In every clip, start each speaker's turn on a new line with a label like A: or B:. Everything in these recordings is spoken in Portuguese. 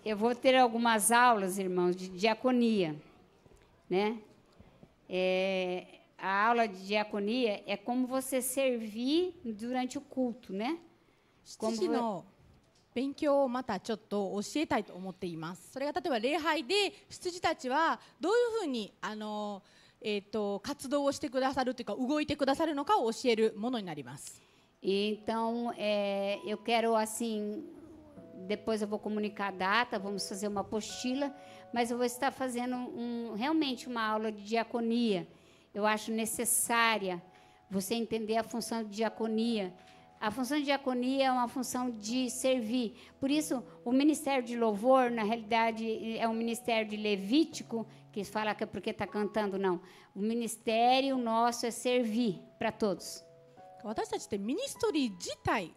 A: eu vou ter algumas aulas, irmãos, de diaconia, né? A aula de diaconia é como você servir durante o culto, né?
B: 7時の勉強をまたちょっと教えたいと思っています。それが例えば礼拝で羊たちはどういうふうに活動をしてくださるというか動いてくださるのかを教えるものになります。
A: Então, eu quero assim, depois eu vou comunicar a data, vamos fazer uma apostila, mas eu vou estar fazendo realmente uma aula de diaconia. Eu acho necessária você entender a função de diaconia. A função de diaconia é uma função de servir. Por isso, o ministério de louvor, na realidade, é um ministério de levítico, que fala que é porque está cantando, não. O ministério nosso é servir para todos.
B: 私たちってミニストリー自体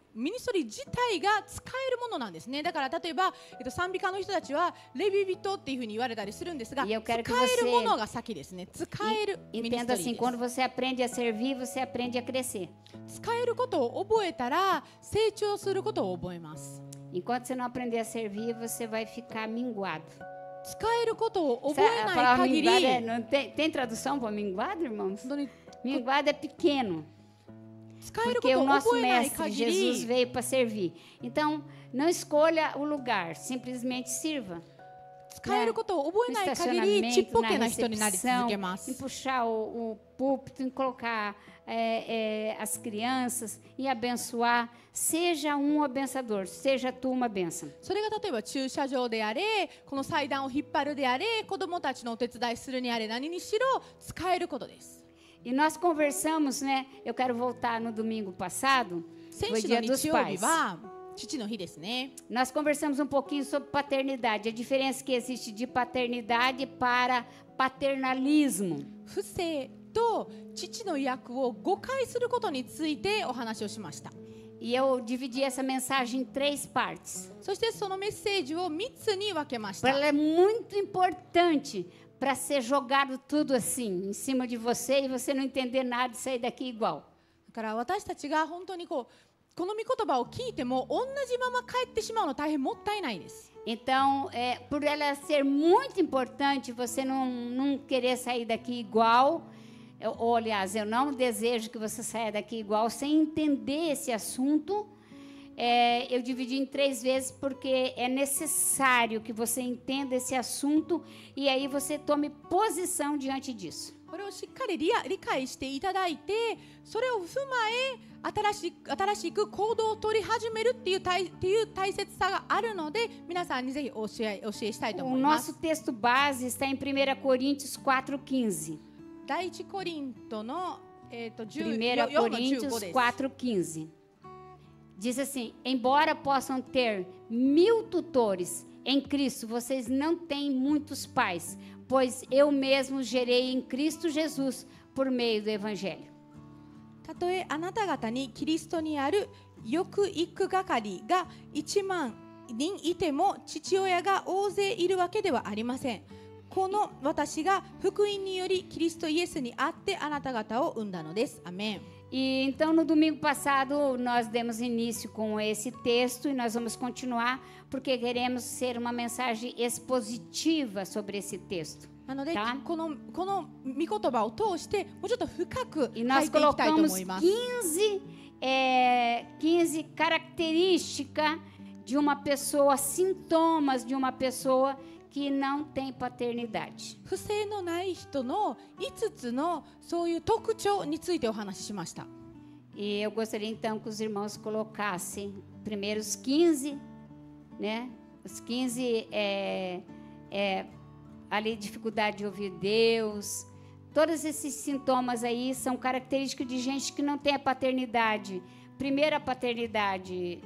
B: が使えるものなんですね。だから例えば、賛美歌の人たちはレビ人っていうふうに言われたりするんですが、使えるものが先ですね。使えるミニストリーです。
A: Entenda assim, quando você aprende a servir, você aprende a crescer.
B: 使えることを覚えたら成長することを覚えます。
A: Enquanto você não aprender a servir, você vai ficar minguado.
B: 使えることを覚えない限り、
A: tem tradução para minguado, irmãos? Minguado é pequeno. Porque
B: お
A: o nosso
B: 覚えない
A: mestre
B: 限
A: Jesus
B: り
A: veio para servir. Então, não escolha o lugar, simplesmente sirva.
B: 使えることを覚え
A: No
B: ない限りちっ
A: estacionamento,
B: ぽ
A: na
B: けな人になり続け
A: recepção,
B: ま
A: em
B: す。
A: puxar o púlpito, em colocar as crianças, em abençoar. Seja um abençoador, seja tu uma bênção.
B: それが例えば駐車場であれ、この祭壇を引っ張るであれ、子どもたちのお手伝いするにあれ、何にしろ使えることです。
A: E nós conversamos, né? Eu quero voltar no domingo passado, foi dia dos pais. Nós conversamos um pouquinho sobre paternidade, a diferença que existe de paternidade para paternalismo.
B: 父性と父の役を誤解することについてお話をしました。
A: E eu dividi essa mensagem em 3 partes.
B: そしてそのメッセージを3つに分けました。
A: Ela é muito importante para ser jogado tudo assim em cima de você e você não entender nada e sair daqui igual.
B: だから私たちが本当にこの御言葉を聞いても同じまま帰ってしまうの大変もったいないです。
A: Então, por ela ser muito importante, você não querer sair daqui igual. Ou, aliás, eu não desejo que você saia daqui igual sem entender esse assunto. Eu dividi em 3 vezes porque é necessário que você entenda esse assunto e aí você tome posição diante disso.
B: これをしっかり理解していただいて、それを踏まえ新しく行動を取り始めるっていう大切さがあるので、皆さんにぜひ教えしたいと思います。
A: O nosso texto base está em 1 Coríntios 4:15.
B: 第一コリントの
A: 1 Coríntios 4:15. Diz assim: embora possam ter 1000 tutores, em Cristo vocês não têm muitos pais, pois eu mesmo gerei em Cristo Jesus por meio do Evangelho.
B: たとえあなた方にキリストにある養育係が1万人いても父親が大勢いるわけではありません。この私が福音によりキリストイエスにあってあなた方を生んだのです。アメン。
A: E então no domingo passado nós demos início com esse texto e nós vamos continuar porque queremos ser uma mensagem expositiva sobre esse texto.
B: なので、
A: tá?
B: この御言葉を通してもうちょっと深く
A: E
B: 入っ
A: nós
B: ていきたいと
A: colocamos
B: 思います。
A: 15 características de uma pessoa, sintomas de uma pessoa que não tem paternidade.
B: 不正のない人の5つのそういう特徴についてお話ししました。
A: E eu gostaria então que os irmãos colocassem primeiro os 15, né? Os 15 ali dificuldade de ouvir Deus. Todos esses sintomas aí são características de gente que não tem a paternidade. Primeiro, a paternidade,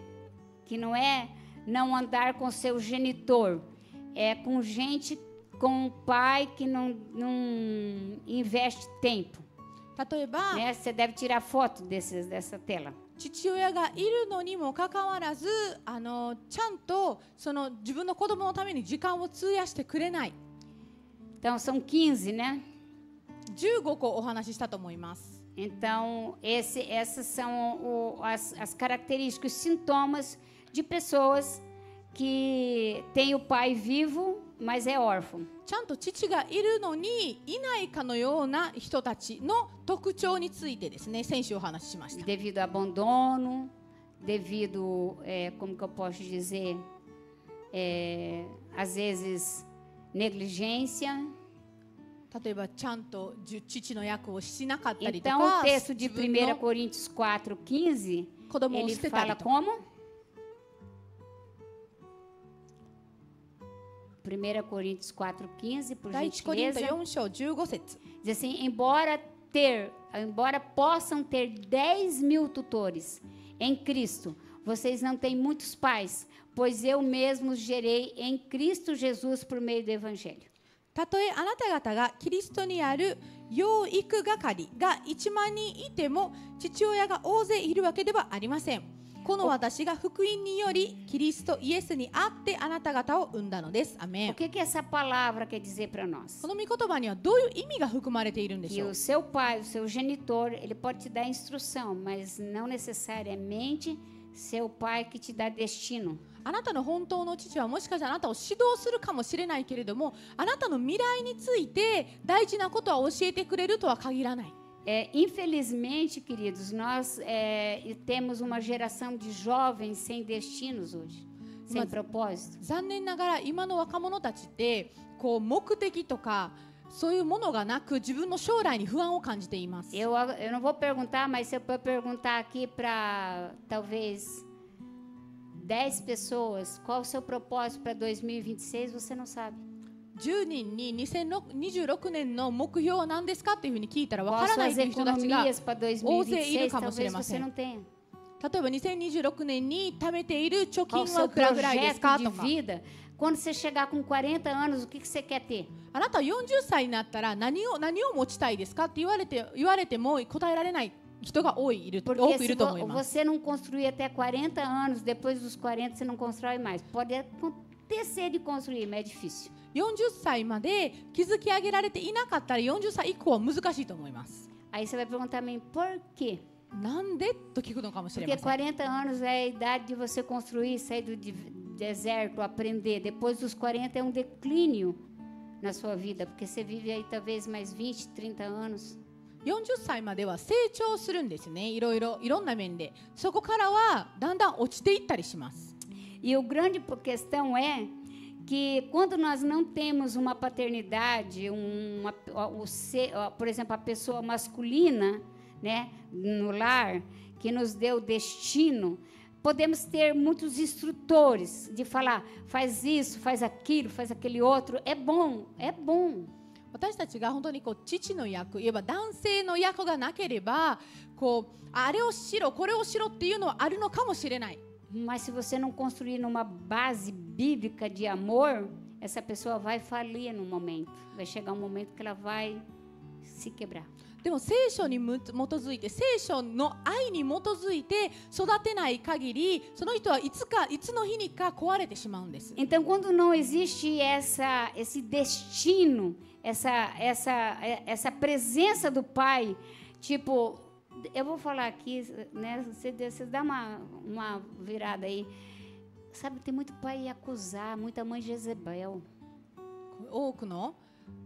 A: que não é não andar com seu genitor, é com gente, com um pai que não investe tempo.
B: 例えば、
A: Né? Você deve tirar foto dessa tela.
B: 父親がいるのにもかかわらず、ちゃんとその自分の子供のために時間を費やしてくれない。
A: Então, são 15, né?
B: 15個お話ししたと思います。
A: Então, essas são as características, os sintomas de pessoas que tem o pai vivo, mas é órfão.
B: ちゃんと父がいるのにいないかのような人たちの特徴についてですね、先週お話ししました。
A: Devido ao abandono, devido, como que eu posso dizer, às vezes negligência.
B: 例えばちゃんと父の役をしなかったりと
A: Então,
B: か、
A: o texto de
B: 自分
A: 1
B: の
A: Coríntios 4:15,
B: 子供を
A: ele
B: 捨てたり
A: fala
B: とか。
A: como? 1 Coríntios 4:15, por
B: 第一コリント
A: gentileza.
B: 4章15節
A: Diz assim, embora possam ter 10.000 tutores em Cristo, vocês não têm muitos pais, pois eu mesmo os gerei em Cristo Jesus por meio do Evangelho.
B: たとえあなた方がキリストにある養育係が1万人いても父親が大勢いるわけではありません。この私が福音によりキリストイエスにあってあなた方を生んだのです。アメ
A: O
B: ン。
A: que essa palavra quer dizer para nós?
B: この御言葉にはどういう意味が含まれているんでし
A: Que
B: ょう
A: o seu pai, o seu genitor, ele pode te dar instrução, mas não necessariamente seu pai que te dá destino.
B: あなたの本当の父はもしかしたらあなたを指導するかもしれないけれども、あなたの未来について大事なことは教えてくれるとは限らない。
A: Infelizmente, queridos, nós temos uma geração de jovens sem destinos hoje, sem
B: Mas-
A: propósito.
B: 残念ながら今の若者たちってこう目的とかそういうものがなく自分の将来に不安を感じています。
A: Eu não vou perguntar, mas se eu for perguntar aqui para talvez 10 pessoas, qual o seu propósito para 2026, você não sabe.
B: 10人に2026年の目標は何ですかっていうふうに聞いたらわ
A: Qual
B: から
A: as
B: ない
A: suas
B: という人たちが、例
A: economias para
B: いる
A: 2026,
B: かもしれ
A: talvez
B: ません。
A: você não tenha.
B: えば2026年に貯めている貯
A: Qual
B: 金
A: o
B: は
A: seu
B: いくらぐらいですか
A: projeto
B: と
A: de
B: か、
A: vida? Quando você chegar com 40 anos, o que você quer ter?
B: あなたは40歳になったら何を持ちたいですかって言われても答えられない人が多くいる
A: Porque
B: と
A: se
B: 思います。
A: você não construir até 40 anos, depois dos 40 você não constrói mais. Pode acontecer de construir, mas é difícil.
B: 40歳まで築き上げられていなかったら40歳以降は難しいと思います。
A: Aí você vai perguntar a mim, por quê?
B: なんでと聞くのかもしれま
A: Porque
B: せん。
A: 40 anos é a idade de você construir, sair do deserto, aprender. Depois dos 40 é um declínio na sua vida, porque você vive aí talvez mais 20, 30 anos.
B: 40歳までは成長するんですね。いろんな面で。そこからはだんだん落ちていったりします。
A: E o grande questão é que quando nós não temos uma paternidade, por exemplo, a pessoa masculina, né, no lar, que nos deu destino, podemos ter muitos instrutores de falar, faz isso, faz aquilo, faz aquele outro. É bom, é bom.
B: 私たちが本当にこう父の役、いわば男性の役がなければ、こうあれをしろ、これをしろっていうのはあるのかもしれない。
A: Mas se você não construir numa base bíblica de amor, essa pessoa vai falir no momento. Vai chegar um momento que ela vai se quebrar.
B: でも聖書に基づいて、聖書の愛に基づいて育てない限り、その人はいつの日にか壊れてしまうんです。
A: Então, quando não existe esse destino, essa presença do pai, tipo, eu vou falar aqui, né? Você dá uma virada aí. Sabe, tem muito pai acusar, muita mãe Jezebel.
B: 多くの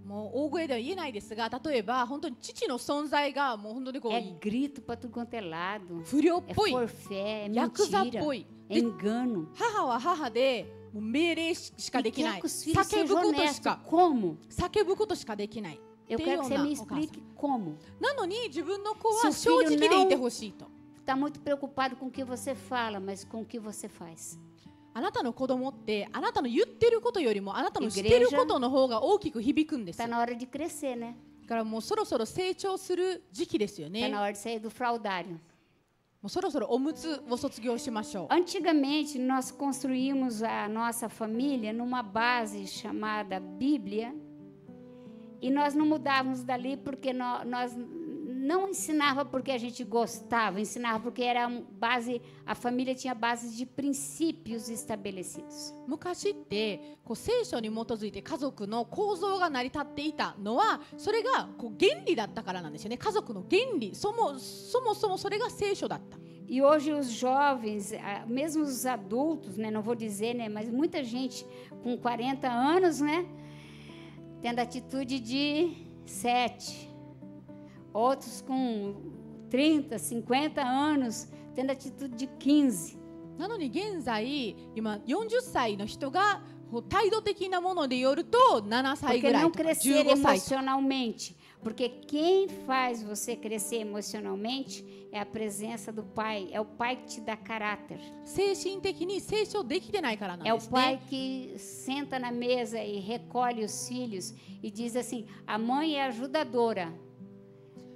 B: もう大声では言えないですが、例えば本当に父の存在がもう本当にこう
A: É grito para tudo quanto é lado.
B: 不良っ
A: É
B: ぽい、
A: forfé, é
B: ヤクザっ
A: mentira,
B: ぽい。
A: é engano.
B: 母は母でもう命令しか
A: E
B: できな
A: quer
B: い。
A: que os filhos
B: 叫ぶ
A: sejam
B: ことし
A: honestos.
B: か
A: Como?
B: 叫ぶことしかできない。
A: Eu
B: っていう
A: quero
B: よ
A: que
B: う
A: você
B: な
A: me
B: お母さん
A: explique como.
B: なのに自分の子
A: Se
B: は
A: o
B: 正
A: filho
B: 直でいて
A: não
B: ほしいと。
A: Está muito preocupado com o que você fala, mas com o que você faz.
B: あなたの子供ってあなたの言ってることよりもあなたのしてることの方が大きく響くんです
A: Está
B: よ。
A: na hora de crescer, né?
B: だからもうそろそろ成長する時期ですよ
A: Está
B: ね。
A: na hora de sair do fraudário.
B: もうそろそろおむつを卒業しましょう。
A: Antigamente, nós construímos a nossa família numa base chamada Bíblia e nós não mudávamos dali porque nós não ensinava porque a gente gostava, ensinava porque era base, a família tinha bases de princípios estabelecidos.
B: 昔ってこう聖書に基づいて家族の構造が成り立っていたのはそれがこう原理だったからなんですよね。家族の原理、そもそもそれが聖書だった。
A: E hoje os jovens, mesmo os adultos, né, não vou dizer, né, mas muita gente com 40 anos, né, tendo atitude de 7. Outros com 30, 50 anos, tendo atitude de 15.
B: なのに現在今40歳の人が態度的なものでよると7歳
A: Porque
B: ぐらい
A: não
B: とか
A: crescer
B: 15歳とか
A: emocionalmente. Porque quem faz você crescer emocionalmente é a presença do Pai. É o Pai que te dá caráter.
B: 精神的に成長できてないからなん
A: É
B: で
A: o
B: す
A: pai
B: ね。
A: que senta na mesa e recolhe os filhos e diz assim: a mãe é ajudadora.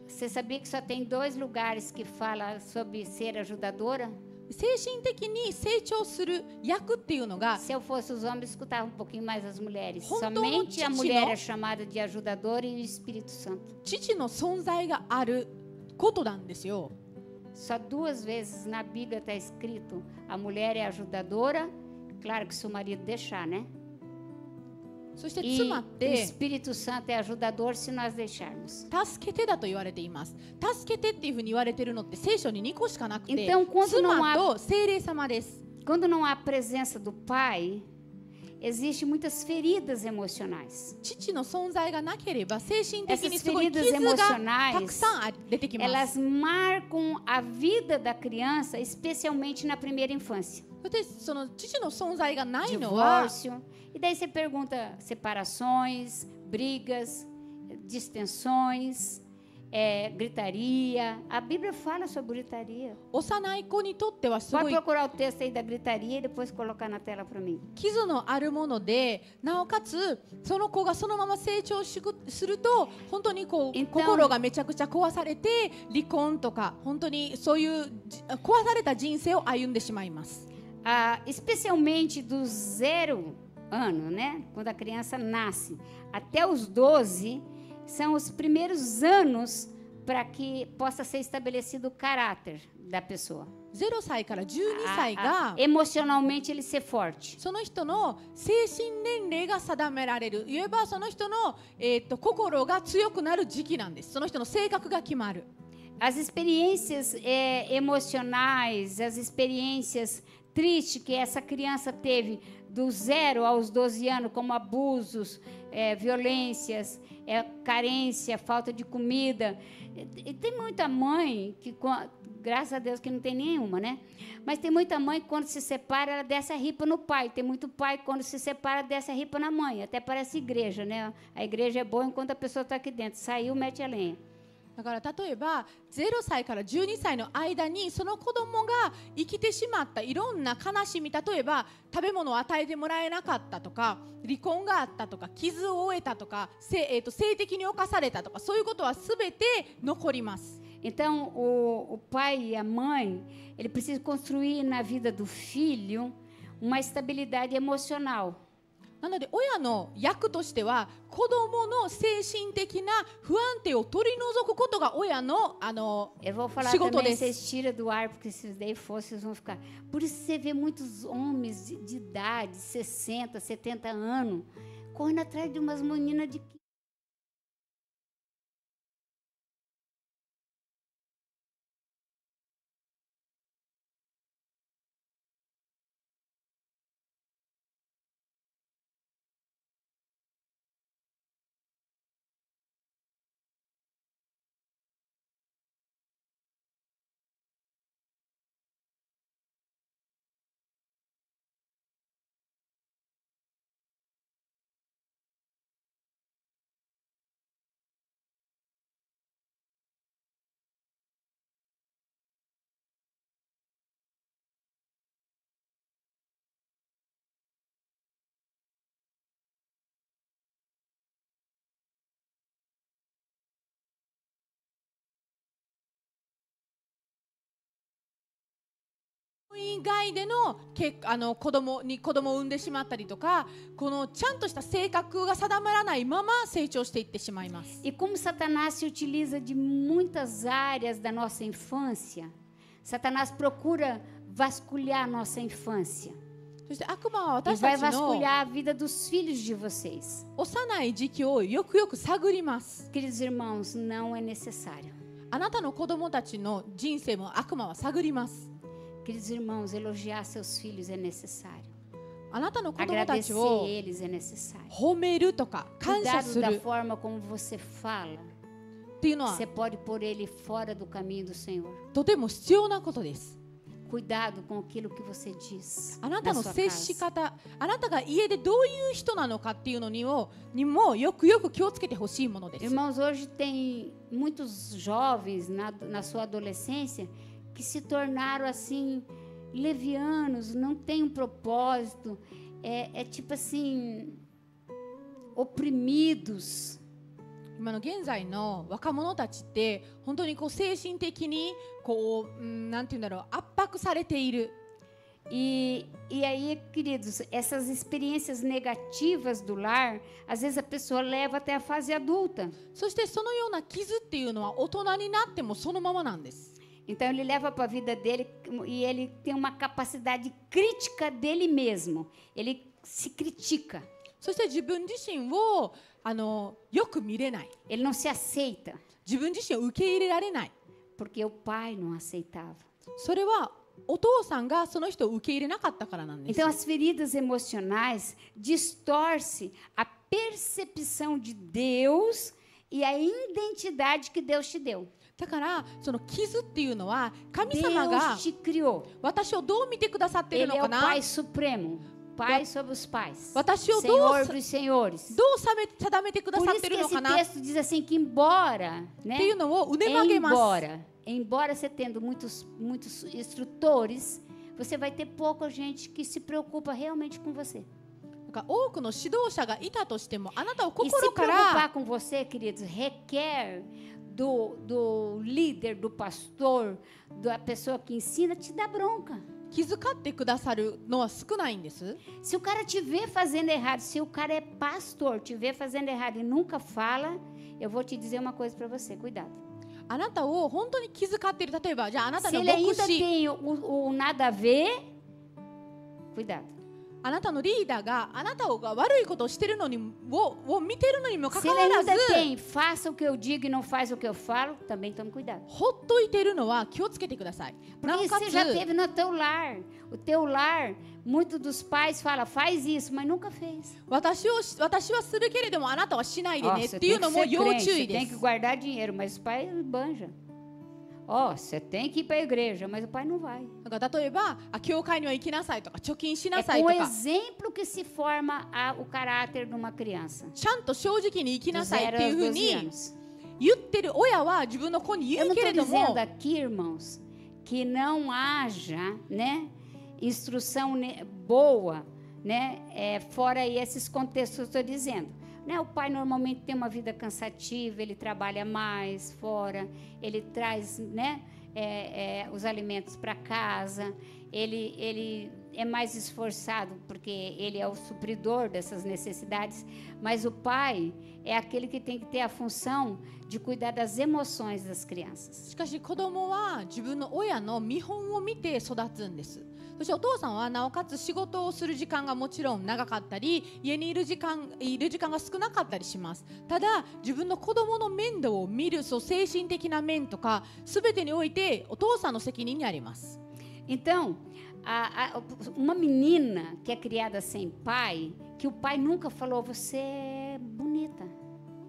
A: Você sabia que só tem 2 lugares que fala sobre ser ajudadora?
B: 精神的に成長する役っていうのが
A: Se eu fosse os homens, escutava um pouquinho mais as mulheres.
B: Hontou
A: Somente a
B: no
A: mulher
B: Titi,
A: é chamada de ajudadora e o Espírito Santo.
B: 父の存在があることなんですよ。
A: Só 2 vezes na Bíblia está escrito: a mulher é ajudadora, claro que se o marido deixar, né?
B: そして
A: E
B: 妻っ
A: o
B: て
A: Espírito Santo é ajudador se nós deixarmos.
B: 助けてだと言われています。助けてっていうふうに言われてるのって聖書に2個しかなくて、
A: Então, quando não
B: 妻
A: há
B: と聖霊様です。
A: Quando não há a presença do Pai, existem muitas feridas emocionais.
B: 父の存在がなければ精神的に
A: Essas
B: すごい
A: feridas
B: 傷がた
A: emocionais,
B: くさん出てきます。
A: elas marcam a vida da criança, especialmente na primeira infância.
B: でその父の存在がないのは
A: Divórcio. E daí você pergunta separações, brigas, distensões, gritaria. A Bíblia fala sobre gritaria.
B: 幼い子にとってはす
A: Pode
B: ごい
A: procurar o texto aí da gritaria e depois colocar na tela para mim.
B: 傷のあるもので、なおかつその子がそのまま成長すると本当にこう
A: Então-
B: 心がめちゃくちゃ壊されて離婚とか本当にそういう壊された人生を歩んでしまいます。
A: Especialmente do 0 ano, né? Quando a criança nasce, até os 12, são os primeiros anos para que possa ser estabelecido o caráter da pessoa.
B: 0歳から12歳が
A: Emocionalmente ele ser forte.
B: その人の精神年齢が定められる、いわばその人の、心が強くなる時期なんです。その人の性格が決まる。
A: As experiências emocionais, as experiências tristes que essa criança teve do 0 aos 12 anos, como abusos, violências, carência, falta de comida. E tem muita mãe que, graças a Deus que não tem nenhuma, né? Mas tem muita mãe que quando se separa, ela desce a ripa no pai. Tem muito pai que quando se separa, desce a ripa na mãe. Até parece igreja, né? A igreja é boa enquanto a pessoa está aqui dentro. Saiu, mete a lenha.
B: だから例えば0歳から12歳の間にその子供が生きてしまったいろんな悲しみ、例えば食べ物を与えてもらえなかったとか離婚があったとか傷を負えたとか、性的に侵されたとか、そういうことは全て残ります。
A: Então, o pai e a mãe, ele precisa construir na vida do filho uma estabilidade emocional.
B: なので親の役としては子供の精神的な不安定を取り除くことが親の
A: Eu vou falar
B: 仕事
A: também,
B: です。
A: vocês tiram do ar, porque se daí for, vocês vão ficar. Por isso você vê muitos homens de idade, 60, 70 anos, correndo atrás de umas meninas de
B: 以外での子供を産んでしまったりとか、このちゃんとした性格が定まらないまま成長していってしまいます。
A: E como Satanás se utiliza de muitas áreas da nossa infância, Satanás procura vasculhar a nossa infância.
B: そして悪魔は
A: E
B: 私
A: vai
B: たちの
A: vasculhar a vida dos filhos de vocês.
B: 幼い時期をよくよく探ります。
A: Queridos irmãos, não é necessário.
B: あなたの子供たちの人生も悪魔は探ります。
A: Queridos irmãos, elogiar seus filhos é necessário.
B: あなたの子供たち
A: Agradecer
B: を
A: eles é necessário.
B: 褒めるとか感謝
A: Cuidado
B: す
A: da
B: る
A: forma como você fala.
B: っていうのは
A: Você pode pôr ele fora do caminho do Senhor.
B: とても必要なことです。
A: Cuidado com aquilo que você diz
B: あなた
A: na
B: の
A: sua
B: 接し
A: casa.
B: 方、あなたが家でどういう人なのかっていうのにもよくよく気をつけてほしいものです。
A: Irmãos, hoje tem muitos jovens na sua adolescência que se tornaram assim levianos, não tem um propósito, é tipo assim oprimidos.
B: 今の現在の若者たちって本当にこう精神的にこうなんていうんだろう、圧迫されている。
A: E aí, queridos, essas experiências negativas do lar, às vezes a pessoa leva até a fase adulta.
B: そしてそのような傷っていうのは大人になってもそのままなんです。
A: Então ele leva para a vida dele e ele tem uma capacidade crítica dele mesmo. Ele se critica.
B: そして自分自身をよく見れない。
A: Ele não se aceita,
B: 自分自身を受け入れられない。
A: porque o pai não aceitava.
B: それはお父さんがその人を受け入れなかったからなんです。
A: Então as feridas emocionais distorcem a percepção de Deus e a identidade que Deus te deu.
B: だからその傷っていうのは神様が
A: Deus te criou.
B: 私をどう見てくださっている
A: Ele
B: の
A: é
B: か
A: o
B: な、
A: Pai Supremo, Pai sobre os pais,
B: 私をどう
A: Senhor dos senhores.
B: どう定めてくだ
A: Por
B: さっ
A: isso
B: てい
A: que
B: るの
A: esse
B: かなっ
A: texto diz assim que embora,
B: て
A: né?
B: いうのをうねまげます。
A: Embora você tendo muitos instrutores, você vai ter pouca gente que se preocupa realmente com você.
B: なんか多くの指導者がいたとしてもあなたを
A: E se
B: 心から
A: preocupar com você, queridos, requer do líder, do pastor, da pessoa que ensina, te dar bronca.
B: 気遣ってくださるのは少ないんです。
A: Se o cara te vê fazendo errado, se o cara é pastor, te vê fazendo errado e nunca fala, eu vou te dizer uma coisa para você, cuidado.
B: あなたを本当に気遣っている。例えばじゃああなた
A: Se
B: の
A: ele
B: 牧
A: ainda
B: 師、
A: tem o nada a ver, cuidado.
B: あなたのリーダーがあなたが悪いことをしてるのにを見てるのにもか
A: Se
B: か
A: ele
B: わらず
A: ainda tem, faça o que eu digo e não faz o que eu falo, também tome cuidado.
B: ほっといてるのは気をつけてください。な
A: Porque
B: おか
A: você
B: つ
A: já teve no teu lar. O teu lar, muitos dos pais falam, faz isso, mas nunca fez.
B: 私はするけれどもあなたはしないで
A: Ó,
B: ねっ
A: você
B: ていう
A: tem
B: の
A: que
B: も
A: ser
B: 要
A: crente,
B: 注
A: você
B: 意で
A: tem que
B: す。
A: guardar dinheiro, mas o pai banja. Ó, você tem que ir para a igreja, mas o pai não vai.
B: なんか例えば教会には行きなさいとか貯金しな
A: É
B: さい
A: com
B: と
A: o
B: か
A: exemplo que se forma o caráter de uma criança.
B: ちゃんと正直に生き
A: De
B: なさいっ
A: 0
B: ていう
A: aos
B: ふう
A: 12
B: に
A: anos.
B: 言ってる親は自分の子に言
A: Eu
B: う
A: não
B: けれ
A: estou
B: ど
A: dizendo
B: も
A: aqui, irmãos, que não haja, né, instrução boa, né, fora esses contextos que eu estou dizendo. Né, o pai normalmente tem uma vida cansativa, ele trabalha mais fora, ele traz, né, os alimentos para casa, ele é mais esforçado porque ele é o supridor dessas necessidades, mas o pai é aquele que tem que ter a função de cuidar das emoções das crianças.
B: しかし子供は自分の親の見本を見て育つんです。そしてお父さんはなおかつ仕事をする時間がもちろん長かったり家にいる時間が少なかったりします。ただ自分の子供の面倒を見る精神的な面とか全てにおいてお父さんの責任にあります。
A: Então, uma menina que é criada sem pai, que o pai nunca falou, você é bonita,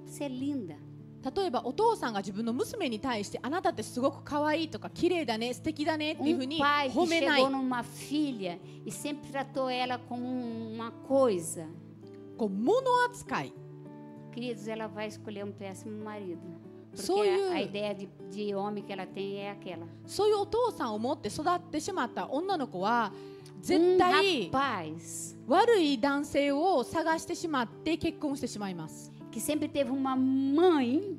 A: você é linda.
B: 例えばお父さんが自分の娘に対してあなたってすごく可愛いとか綺麗だね素敵だねっていうふうに
A: pai que
B: 褒めない
A: chegou numa filha e sempre tratou ela como uma coisa.
B: こう物扱い
A: Queridos, ela vai escolher um péssimo marido. Porque
B: Sou eu.
A: a ideia de homem que ela tem é aquela.
B: そういうお父さんを持って育ってしまった女の子は絶対
A: rapaz
B: 悪い男性を探してしまって結婚してしまいます。
A: que sempre teve uma mãe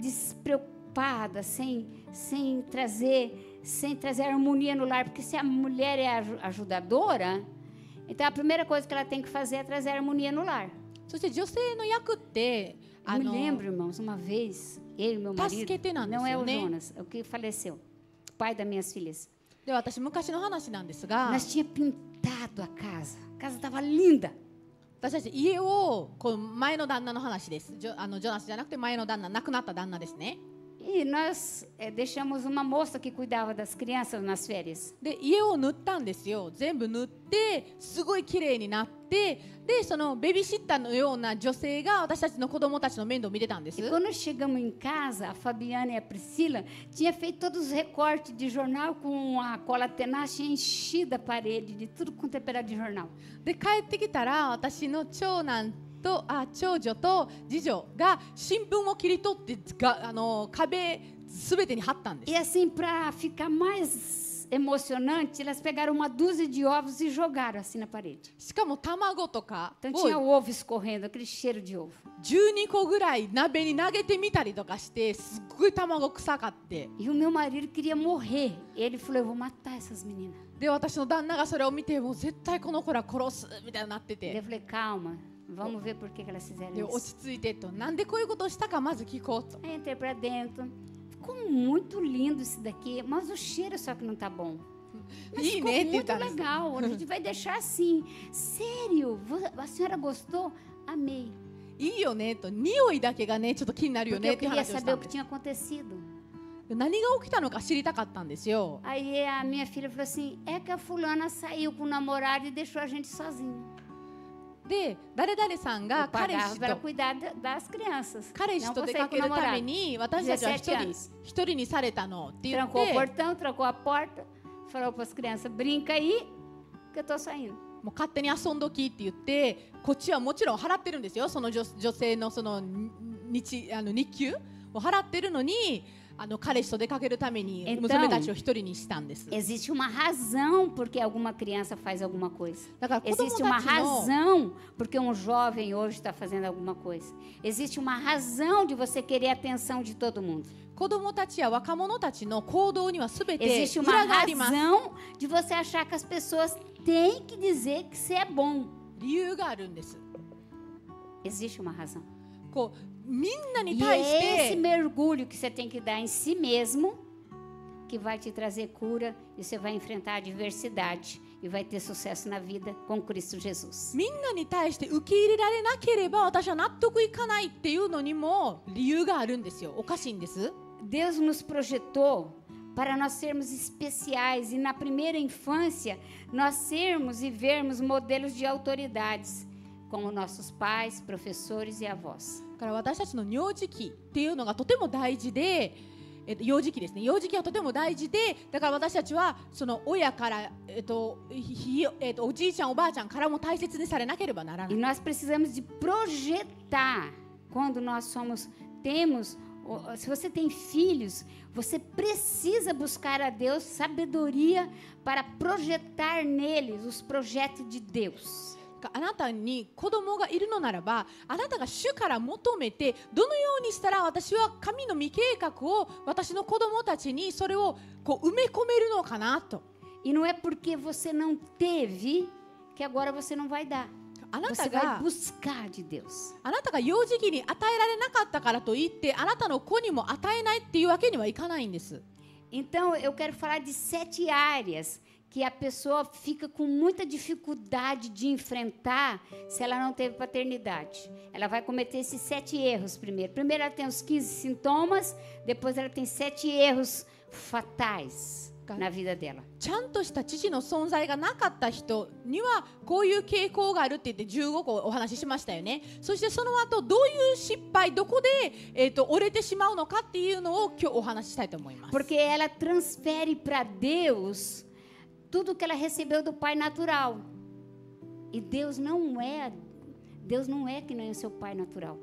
A: despreocupada, sem trazer harmonia no lar, porque se a mulher é ajudadora, então a primeira coisa que ela tem que fazer é trazer harmonia no lar.
B: そして女性の役って
A: Eu me lembro, irmãos, uma vez, eu e meu marido, não é o Jonas, é o que faleceu, o pai das minhas filhas.
B: で私昔の話なんですが
A: Nós tínhamos pintado a casa estava linda.
B: 私たち家をこう前の旦那の話です。ジョナスじゃなくて前の旦那、亡くなった旦那ですね。
A: E nós deixamos uma moça que cuidava das crianças nas férias.
B: で家を塗ったんですよ。全部塗ってすごい綺麗になって、でそのベビーシッターのような女性が私たちの子供たちの面倒を見てたんです。
A: E quando chegamos em casa, a Fabiana e a Priscila tinham feito todos os recortes de jornal com a cola tenaz, tinha enchido a parede de tudo quanto é pedaço de jornal.
B: で帰ってきたら私の長女と次女が新聞を切り取って壁すべてに貼ったんです。
A: E assim, para ficar mais emocionante, elas pegaram uma dúzia de ovos e jogaram assim na parede.
B: しかも卵とか
A: Então
B: を
A: tinha ovo escorrendo, aquele cheiro de ovo.
B: 12個ぐらい鍋に投げてみたりとかしてすっごい卵臭かって、
A: E o meu marido queria morrer. Ele falou: eu vou matar essas meninas.
B: で私の旦那がそれを見てもう絶対この子ら殺すみたいになって
A: Eu
B: て、
A: falei: calma, vamos ver por que elas fizeram
B: で落
A: isso.
B: ち着いてと、なんでこういうことをしたかまず聞こうと。
A: Aí entrei para dentro. Ficou muito lindo isso daqui, mas o cheiro só que não tá bom. Mas
B: いい
A: ficou
B: ねって言っ
A: muito
B: たんです。
A: legal. A gente vai deixar assim. Sério? A senhora gostou? Amei.
B: いいよねと、匂いだけがねちょっと気になるよ
A: Porque
B: ね
A: eu
B: っていう
A: queria
B: 話をし
A: saber
B: た
A: o
B: ん
A: que
B: です。
A: tinha acontecido.
B: 何が起きたのか知りたかったんですよ。
A: Aí a minha filha falou assim: é que a fulana saiu com o namorado e deixou a gente sozinho.
B: で誰々さん
A: Eu
B: が彼
A: pagava
B: 氏
A: para
B: と
A: cuidar das crianças.
B: 彼氏
A: Não
B: と
A: vou
B: 出
A: sair
B: か
A: com
B: け
A: o
B: るため
A: namorado.
B: に私たちは
A: 17 anos.
B: 一人にされたのって言っ
A: Trancou o
B: て、
A: portão, trancou a porta, falou para as crianças: brinca aí, que eu tô saindo.
B: もう勝手に遊んどきって言って、こっちはもちろん払ってるんですよ。その女性のその日給を払ってるのに、彼氏と出かけるために
A: Então
B: 娘たちを一人にしたんです。
A: Existe uma razão porque alguma criança faz alguma coisa.
B: だから子供
A: Existe uma
B: たちの
A: razão porque um jovem hoje está fazendo alguma coisa. Existe uma razão de você querer a atenção de todo mundo.
B: 子供たちや若者たちの行動にはすべて
A: Existe uma
B: 裏があります。
A: razão de você achar que as pessoas têm que dizer que você é bom.
B: 理由があるんです。
A: Existe uma razão.
B: こうみんなに
A: E
B: 対し
A: é esse
B: て
A: mergulho que você tem que dar em si mesmo que vai te trazer cura e você vai enfrentar a adversidade e vai ter sucesso na vida com Cristo Jesus.
B: みんなに対して受け入れられなければ私は納得いかないっていうのにも理由があるんですよ。おかしいんです。
A: Deus nos projetou para nós sermos especiais e na primeira infância nós sermos e vermos modelos de autoridades como nossos pais, professores e avós.
B: だから私たちの幼児期っていうのがとても大事で、幼児期ですね。幼児期はとても大事で、だから私たちはその親から、おじいちゃんおばあちゃんからも大切にされなければならな
A: E
B: い。
A: nós precisamos de projetar quando nós temos, se você tem filhos, você precisa buscar a Deus sabedoria para projetar neles os projetos de Deus.
B: あなたに子供がいるのならば、あなたが主から求めて、どのようにしたら私は神の御計画を私の子供たちにそれをこう埋め込めるのかなと。
A: E não é porque você não teve que agora você não vai dar.
B: あな
A: Você
B: た
A: vai
B: が
A: buscar de Deus.
B: あなたが幼児期に与えられなかったからといってあなたの子にも与えないっていうわけにはいかないんです。
A: Então, eu quero falar de 7 áreas que a pessoa fica com muita dificuldade de enfrentar se ela não teve paternidade. Ela vai cometer esses 7 erros primeiro. Primeiro ela tem os 15 sintomas, depois ela tem 7 erros fatais na vida dela.
B: ちゃんとした父の存在がなかった人にはこういう傾向があるって言って15個お話ししましたよね。そしてその後どういう失敗どこで、折れてしまうのかっていうのを今日お話ししたいと思います。
A: Porque ela transfere para Deus tudo que ela recebeu do pai natural. E Deus não é que nem o seu pai natural.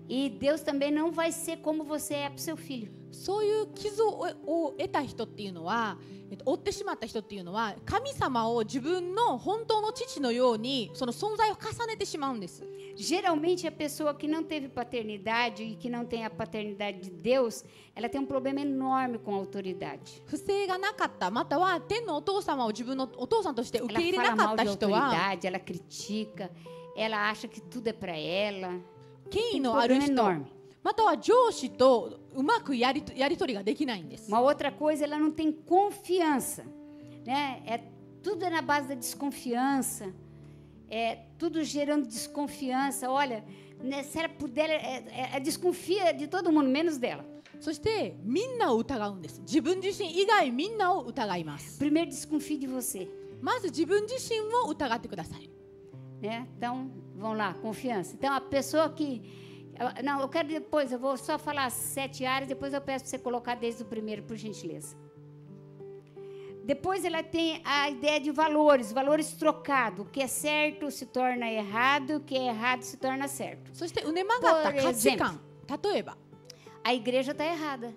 A: E Deus também não vai ser como você é para o seu filho.
B: そういう傷を得た人っていうのは、負ってしまった人っていうのは神様を自分の本当の父のようにその存在を重ねてしまうんです。
A: Geralmente a pessoa que não teve paternidade e que não tem a paternidade de Deus, ela tem um problema enorme com a autoridade.
B: 不正がなかったまたは天のお父様を自分のお父さんとして受
A: Ela
B: け入れ
A: fala
B: なか
A: mal
B: った
A: de
B: 人は
A: autoridade, ela critica, ela acha que tudo é para ela.
B: 権威
A: Tem
B: のある
A: problema
B: 人
A: enorme.
B: または上司とうまくやり取りができないんです。
A: Uma outra coisa, ela não tem confiança, né? Tudo é na base da desconfiança. tudo gerando desconfiança. Olha, né, se ela puder, desconfia de todo mundo, menos dela.
B: そしてみんなを疑うんです。自分自身以外みんなを疑います。
A: Primeiro desconfie de você.
B: まず自分自身を疑ってください。
A: Né? Então, vamos lá, confiança. Então, a pessoa que... Não, eu quero depois, eu vou só falar as 7 áreas, depois eu peço para você colocar desde o primeiro, por gentileza. Depois ela tem a ideia de valores trocados. O que é certo se torna errado, o que é errado se torna certo.
B: そしてうね曲がった価値観。例えば、
A: A igreja está errada.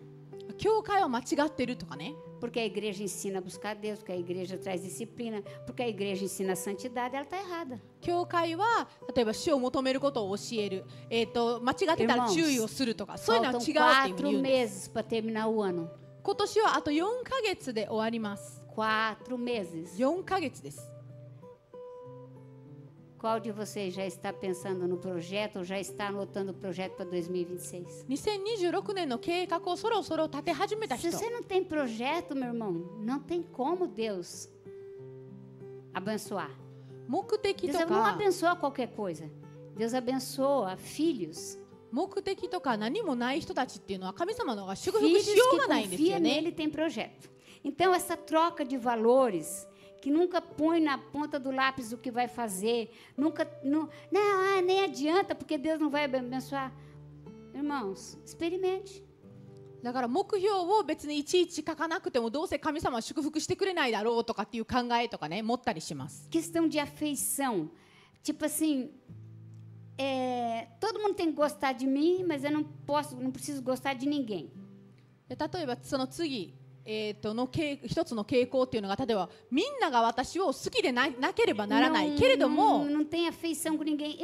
B: 教会は間違ってるとかね。
A: Porque a igreja ensina a buscar Deus, porque a igreja traz disciplina, porque a igreja ensina a santidade, ela está errada.
B: 教会は例えば主を求めることを教える、間違ってたら注意をするとか、そういうのは違うっていうふうに言うんです。
A: 4 meses para terminar o ano.
B: 今年はあと4ヶ月で終わります。
A: 4 meses.
B: 4ヶ月です。
A: Qual de vocês já está pensando no projeto ou já está anotando o projeto para 2026?
B: 2026年の計画をそろそろ立て始めた
A: Se
B: 人。
A: você não tem projeto, meu irmão, não tem como Deus abençoar.
B: 目的
A: Deus
B: と
A: não
B: か
A: abençoa qualquer coisa. Deus abençoa filhos.
B: 目的とか何もない人たちっていうのは神様の方が祝福
A: Filhos
B: しようが
A: que
B: ないんです
A: confia
B: よね。
A: nele tem projeto. Então, essa troca de valores, que nunca põe na ponta do lápis o que vai fazer, nem adianta, porque Deus não vai abençoar. Irmãos, experimente.
B: だから目標を別にいちいち書かなくてもどうせ神様は祝福してくれないだろうとかっていう考えとかね持ったりします。
A: Questão de afeição. Tipo assim, todo mundo tem que gostar de mim, mas eu não preciso gostar de ninguém.
B: で例えばその次、一つの傾向っていうのが例えばみんなが私を好きでなければならないけれども
A: não tem afeição com ninguém.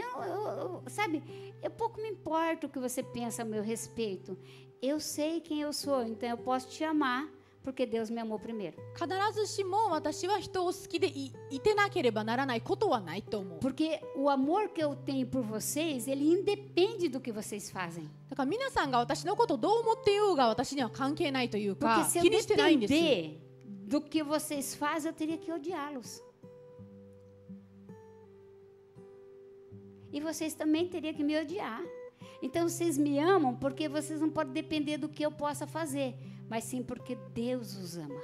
A: Sabe, eu pouco me importo o que você pensa a meu respeito. Eu sei quem eu sou, então eu posso te amar porque Deus me amou primeiro.
B: 必ずしも私は人を好きで いてなければならないことはないと思う。
A: Porque o amor que eu tenho por vocês, ele independe do que vocês fazem.
B: だから皆さんが私のことをどう思っていようが私には関係ないという
A: Porque
B: か
A: se eu
B: 気にしてないんです。
A: depender do que vocês fazem, eu teria que odiá-los. E vocês também teriam que me odiar. Então vocês me amam porque vocês não podem depender do que eu possa fazer, mas sim porque Deus os ama.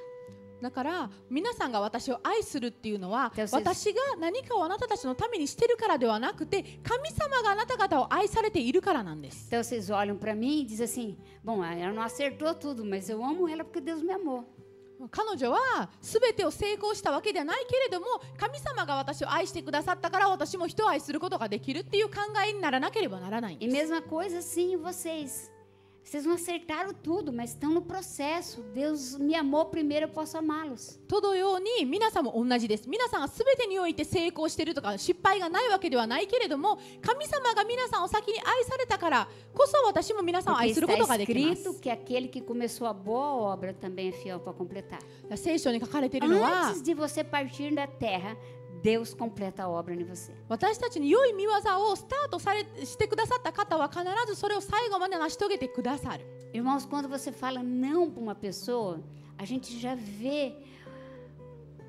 B: だから皆さんが私を愛するっていうのは
A: Então, vocês-
B: 私が何かをあなたたちのためにしてるからではなくて神様があなた方を愛されているからなんです。
A: Então vocês olham para mim e dizem assim: bom, ela não acertou tudo, mas eu amo ela porque Deus me amou.
B: 彼女は全てを成功したわけではないけれども神様が私を愛してくださったから私も人を愛することができるっていう考えにならなければならないん
A: E
B: です。
A: mesma coisa sim vocês. Vocês não acertaram tudo, mas estão no processo. Deus me amou primeiro, eu posso amá-los.
B: と同様に皆さんも同じです。皆さんが全てにおいて成功しているとか失敗がないわけではないけれども神様が皆さんを先に愛されたからこそ私も皆さんを
A: Porque
B: 愛するこ
A: está
B: とができま
A: escrito
B: す。
A: que aquele que começou a boa obra também é fiel para completar.
B: 聖書に書かれているのは
A: Antes de você partir da terra, Deus completa a obra em você.
B: 私たちに良い見業をスタートしてくださった方は必ずそれを最後まで成し遂げてくださる。
A: Irmãos, quando você fala não para uma pessoa, a gente já vê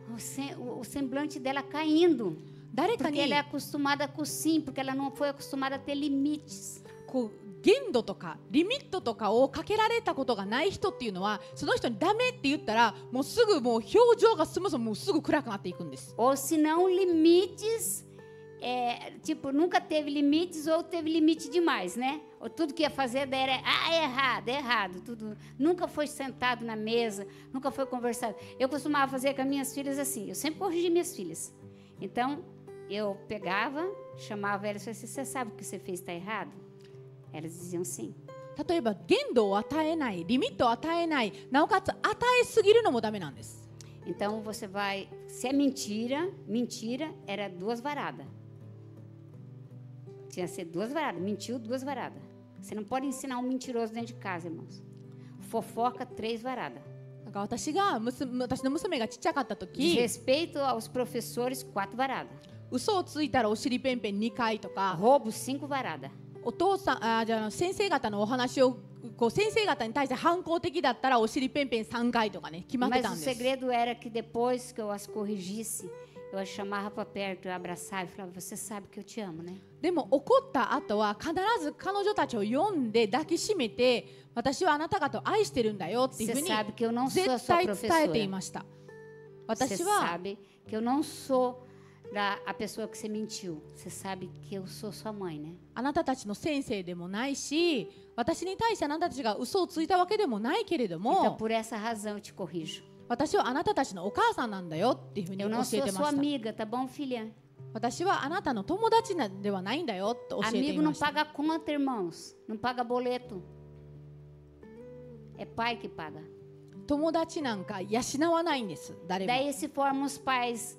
A: o semblante dela caindo.
B: 誰か
A: Porque
B: に
A: ela é acostumada com sim, porque ela não foi acostumada a ter limites.
B: こう限度とかリミットとかをかけられたことがない人っていうのはその人にダメって言ったらもうすぐもう表情がそもそももうすぐ暗くなっていくんです。
A: Ou se não, limites, tipo, nunca teve limites ou teve limite demais, né? Ou tudo que ia fazer era, é errado, tudo. Nunca foi sentado na mesa, nunca foi conversado. Eu costumava fazer com as minhas filhas assim, eu sempre corrigi minhas filhas. Então, eu pegava, chamava elas e falava assim, você sabe o que você fez está errado? Elas diziam sim.
B: 例えば限度を与えないリミットを与えないなおかつ与えすぎるのもダメなんです。
A: Então, você vai, se é mentira era 2 varadas. Tinha que ser 2 varadas, mentiu 2 varadas. Você não pode ensinar um mentiroso dentro de casa, irmãos. Fofoca, 3 varadas.
B: なんか私の娘がちっちゃかった時
A: Desrespeito aos professores, 4 varadas.
B: 嘘をついたらお尻ペンペン2回とか
A: Roubo, 5 varadas.
B: お父さんじゃあ先生方のお話をこう先生方に対して反抗的だったらお尻ペンペン3回とかね決まって
A: Mas
B: た
A: o
B: んです。
A: segredo era que depois que eu as corrigisse, eu a chamava para perto, eu abraçava e falava, você sabe que eu te amo, né?
B: でも怒った後は必ず彼女たちを呼んで抱きしめて、私はあなた方を愛してるんだよっていうふう
A: Você
B: に
A: sabe que eu não sou a
B: 絶
A: sua
B: 対伝えて
A: professora.
B: いました。
A: Você
B: 私は
A: sabe que eu não sou a pessoa que você mentiu. Você sabe que eu sou sua mãe, né?
B: あなたたちの先生でもないし、私に対してあなたたちが嘘をついたわけでもないけれど
A: Então,
B: も、
A: por essa razão, eu te corrijo.
B: 私はあなたたちのお母さんなんだよっていうふうに
A: Eu
B: 教
A: não
B: え
A: sou
B: て
A: sua
B: ました。
A: amiga, tá bom, filha?
B: 私はあなたの友達ではないんだよって教えてい
A: Amigo
B: ま
A: não
B: した。
A: paga conta, irmãos. Não paga boleto. É pai que paga.
B: 友達なんか養わないんです、誰も。
A: Daí se formam os pais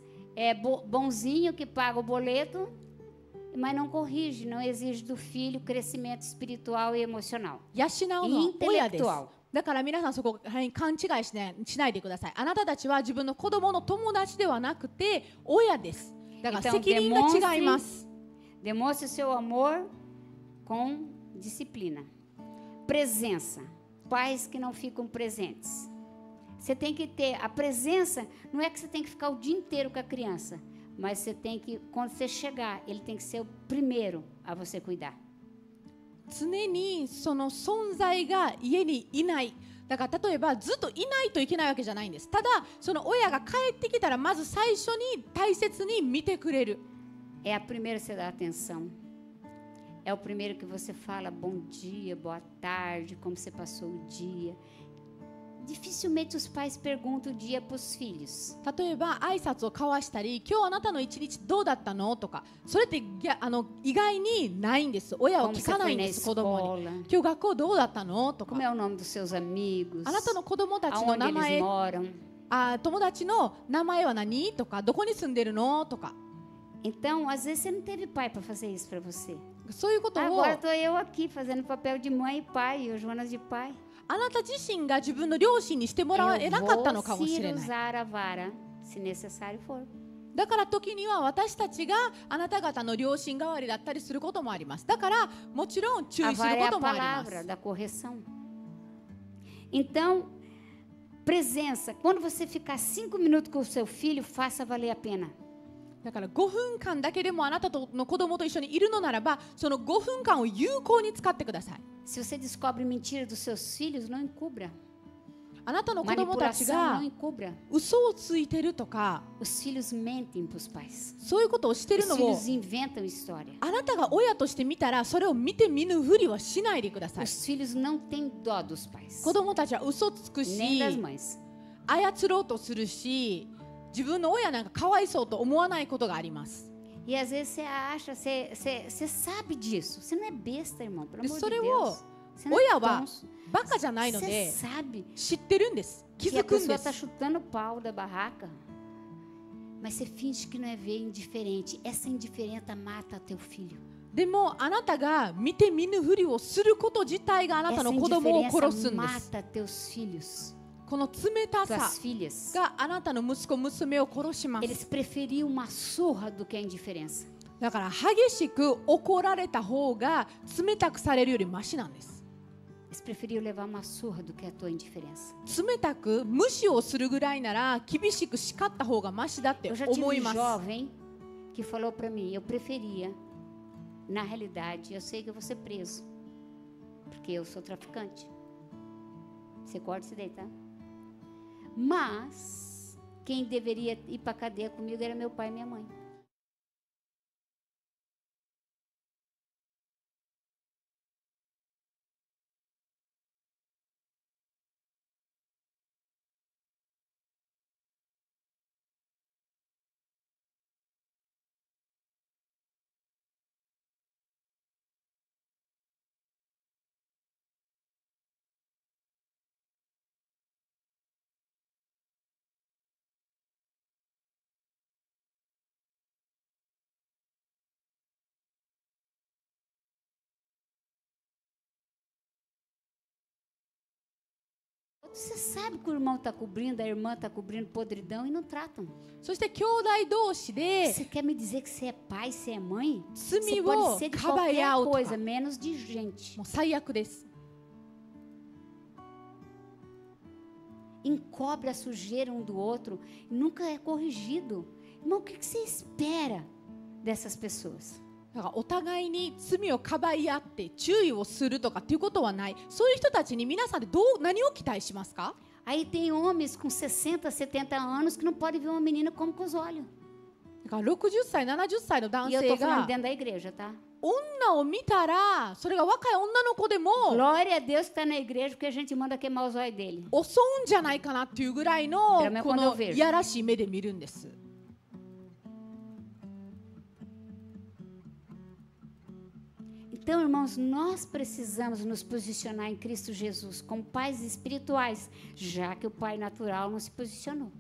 A: bonzinho que paga o boleto, mas não corrige, não exige do filho crescimento espiritual e emocional.
B: 養うのは親です。
A: Intelectual.
B: だから皆さんそこ勘違いしないでください。あなたたちは自分の子供の友達ではなくて親です。だから
A: Então,
B: 責任が違います。
A: demonstre o seu amor com disciplina. Presença. Pais que não ficam presentes. Você tem que ter a presença, não é que você tem que ficar o dia inteiro com a criança, mas você tem que, quando você chegar, ele tem que ser o primeiro a você cuidar.
B: 常にその存在が家にいない。だから例えばずっといないといけないわけじゃないんです。ただその親が帰ってきたらまず最初に大切に見てくれる。
A: É a primeira que você dá atenção. É o primeiro que você fala bom dia, boa tarde, como você passou o dia. Dificilmente os pais perguntam o dia para os filhos.
B: 例えば挨拶を交わしたり、今日あなたの一日どうだったのとか、それって意外にないんです。親は
A: Como
B: 聞
A: você
B: かな
A: foi
B: いん
A: na
B: です、子供に。
A: escola,
B: 今日学校どうだったのとか
A: como é o nome dos seus amigos,
B: あなたの子供たちの
A: aonde
B: 名
A: eles
B: 前
A: moram.
B: 友達の名前は何とか、どこに住んでるのとか、
A: Então, às vezes você não teve pai para fazer isso para você.
B: そういうことを
A: Agora estou eu aqui fazendo papel de mãe e pai, e o Jonas de pai.
B: あなた自身が自分の両親にしてもらえなかったのかも
A: Eu
B: し
A: vou
B: れない。
A: usar a vara, se necessário for.
B: だから時には私たちがあなた方の両親代わりだったりすることもあります。だからもちろん注
A: A
B: 意する
A: vara
B: こ
A: é a
B: ともありま
A: palavra
B: す。
A: da correção. Então, presença. Quando você ficar 5 minutos com o seu filho, faça valer a pena.
B: だから5分間だけでもあなたの子供と一緒にいるのならば、その5分間を有効に使ってください。
A: Se você descobre mentira dos seus filhos, não encubra.
B: あなたの子供たち
A: Manipulação,
B: が
A: não encubra.
B: 嘘をついてるとか、
A: Os filhos mentem para os pais.
B: そういうことをしてる
A: Os
B: のを
A: filhos inventam história.
B: あなたが親として見たら、それを見て見ぬふりはしないでください。
A: Os filhos não têm dó dos pais,
B: 子供たちは嘘つく
A: nem das
B: し、
A: mães.
B: 操ろうとするし、自分の親なんかかわいそうと思わないことがあります。
A: E às vezes você acha, você sabe disso. Você não é besta, irmão, pelo amor de
B: それを
A: Deus. Você não
B: 親
A: é
B: は
A: tonso.
B: バカじゃないの
A: Você
B: で
A: sabe
B: 知ってるんです。気
A: que a
B: づくん
A: pessoa
B: で
A: está
B: す。
A: chutando o pau da barraca. Mas você finge que não é ver indiferente. Essa indiferença mata teu filho.
B: でもあなたが見て見ぬふりをすること自体があなた
A: Essa
B: の子供を
A: indiferença
B: 殺すんです。
A: mata teus filhos,
B: この冷たさ
A: tuas filhas.
B: があなたの息子娘を殺しま
A: Eles
B: す。
A: preferiam uma surra do que a indiferença.
B: だから激しく怒られた方が冷たくされるよりマシなんです。
A: Eles preferiam levar uma surra do que a tua indiferença.
B: 冷たく無視をするぐらいなら厳しく叱った方がマシだって
A: Eu já tive
B: 思い
A: um
B: ます。
A: jovem que falou para mim, eu preferia, na realidade, eu sei que eu vou ser preso, porque eu sou traficante. Você corta e se deita. Mas quem deveria ir para a cadeia comigo era meu pai e minha mãe. Você sabe que o irmão está cobrindo, a irmã está cobrindo podridão e não tratam.
B: そして兄弟同士で
A: Você quer me dizer que você é pai, você é mãe?
B: 罪
A: Você
B: を
A: pode ser de
B: かばい合
A: qualquer
B: うとか
A: coisa, menos de gente.
B: もう最悪です。
A: Encobre a sujeira um do outro, nunca é corrigido. Irmão, o que você espera dessas pessoas?
B: だからお互いに罪をかばい合って注意をするとかっていうことはない。そういう人たちに皆さんで何を期待しますか？
A: Aí tem homens com 60, 70 anos que não podem ver uma menina como com os olhos.
B: だから60歳、70歳の男
A: E eu
B: 性
A: tô falando
B: が
A: dentro da igreja, tá?
B: 女を見たら、それが若い女の子でも
A: Glória a Deus que está na igreja, porque a gente manda queimar os olhos dele.
B: 襲うんじゃないかなっていうぐらいの
A: Pelo menos
B: こ
A: quando eu
B: の
A: vejo.
B: いやらしい目で見るんです。
A: Então, irmãos, nós precisamos nos posicionar em Cristo Jesus como pais espirituais, já que o pai natural não se posicionou.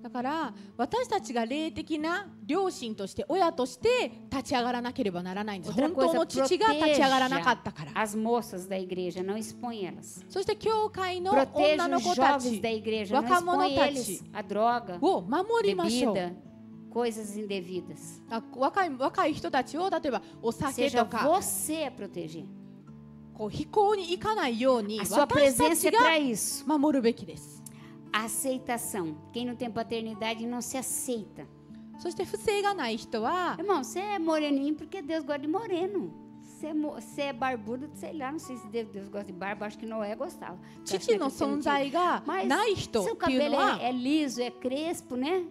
B: だから私たちが霊的な両親として親として立ち上がらなければならないんです。
A: Outra
B: 本当の
A: coisa,
B: 父が立ち上がらなかったから。
A: as moças da igreja, não expõe elas.
B: そして教会の
A: Proteja
B: 女の
A: os
B: 子た
A: jovens
B: ち
A: da igreja, não
B: 若者
A: expõe
B: た
A: eles
B: ち
A: a droga,
B: を守りましょう。
A: bebida, coisas indevidas.
B: 若い人たちを例えばお酒
A: Seja
B: とか
A: você a proteger.
B: こう非行に行かないように
A: A sua
B: 私た
A: presença
B: ち
A: é
B: が
A: para isso.
B: 守るべきです。
A: Aceitação. Quem não tem paternidade não se aceita.
B: そして不正がない人は
A: Irmão, você é moreninho porque Deus gosta de moreno. Você é barbudo, sei lá, não sei se Deus gosta de barba, acho que Noé gostava.
B: 父の存在が
A: Mas
B: ない人
A: seu
B: っていう
A: cabelo
B: のは
A: é liso, é crespo, né?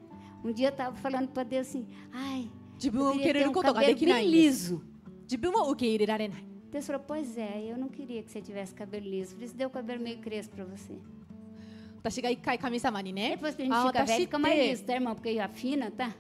A: Um dia eu estava falando para Deus assim, ai,
B: 自分を
A: eu
B: 受け
A: queria
B: 入れ
A: ter
B: る
A: um
B: ことが
A: cabelo
B: できない
A: bem
B: んです。
A: liso.
B: 自分を受け入れられない。
A: Deus falou, pois é, eu não queria que você tivesse cabelo liso. Por isso deu o cabelo meio crespo para você.
B: 私が一回神様にね
A: Depois que a gente fica velho,
B: 私っ
A: fica mais
B: て
A: liso, tá, irmão? Porque afina, tá?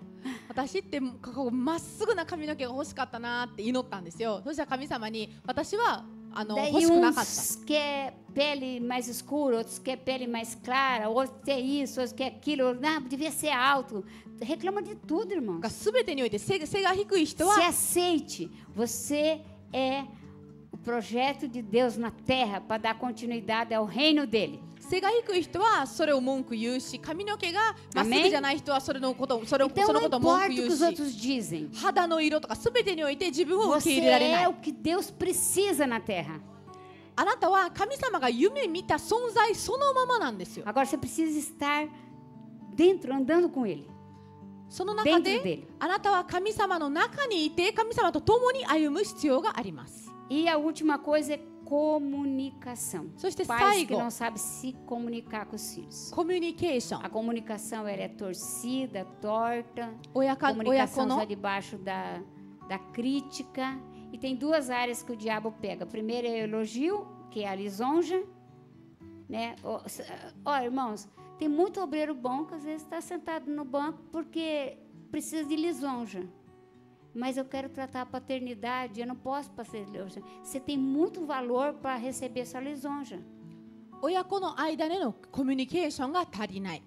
B: 私ってこうまっすぐな髪の毛が欲しかったなって祈ったんですよ。そしたら神様に私は欲
A: Daí
B: しくなかった。
A: uns quer pele mais escura, outros quer pele mais clara, outros quer isso, outros quer aquilo. Não, devia ser alto. Reclama de tudo, irmãos.
B: すべてにおいて背が低い人
A: Se
B: は
A: aceite. Você é o projeto de Deus na terra para dar continuidade ao reino dele.
B: 背が低い人はそれを文句言うし、髪の毛がまっすぐじゃない人はそのことを
A: Então
B: 文
A: não importa
B: 句
A: o
B: 言
A: que
B: う
A: os
B: し、
A: outros dizem.
B: 肌の色とかすべてにおいて自分を受け
A: Você
B: 入れられな
A: é
B: い
A: o。que Deus precisa na terra.
B: あなたは神様が夢見た存在そのままなんですよ。
A: Agora você precisa estar dentro, andando com ele.
B: その中
A: Dentro
B: で
A: dele.
B: あなたは神様の中にいて神様と共に歩む必要があります。
A: E a última coisa é comunicação.
B: そして
A: Pais
B: 最
A: que
B: 後
A: não sabem se comunicar com os filhos.
B: コミュニケーショ
A: A
B: ン。
A: comunicação ela é torcida, torta.
B: 親子
A: Comunicação
B: の
A: só debaixo da crítica. E tem duas áreas que o diabo pega. Primeiro é o elogio, que é a lisonja. Né? Ó, irmãos, tem muito obreiro bom que às vezes está sentado no banco porque precisa de lisonja. Mas eu quero tratar a paternidade, eu não posso passar lisonja. Você tem muito valor para receber essa lisonja.
B: 親子の間でのコミュニケーションが足りない。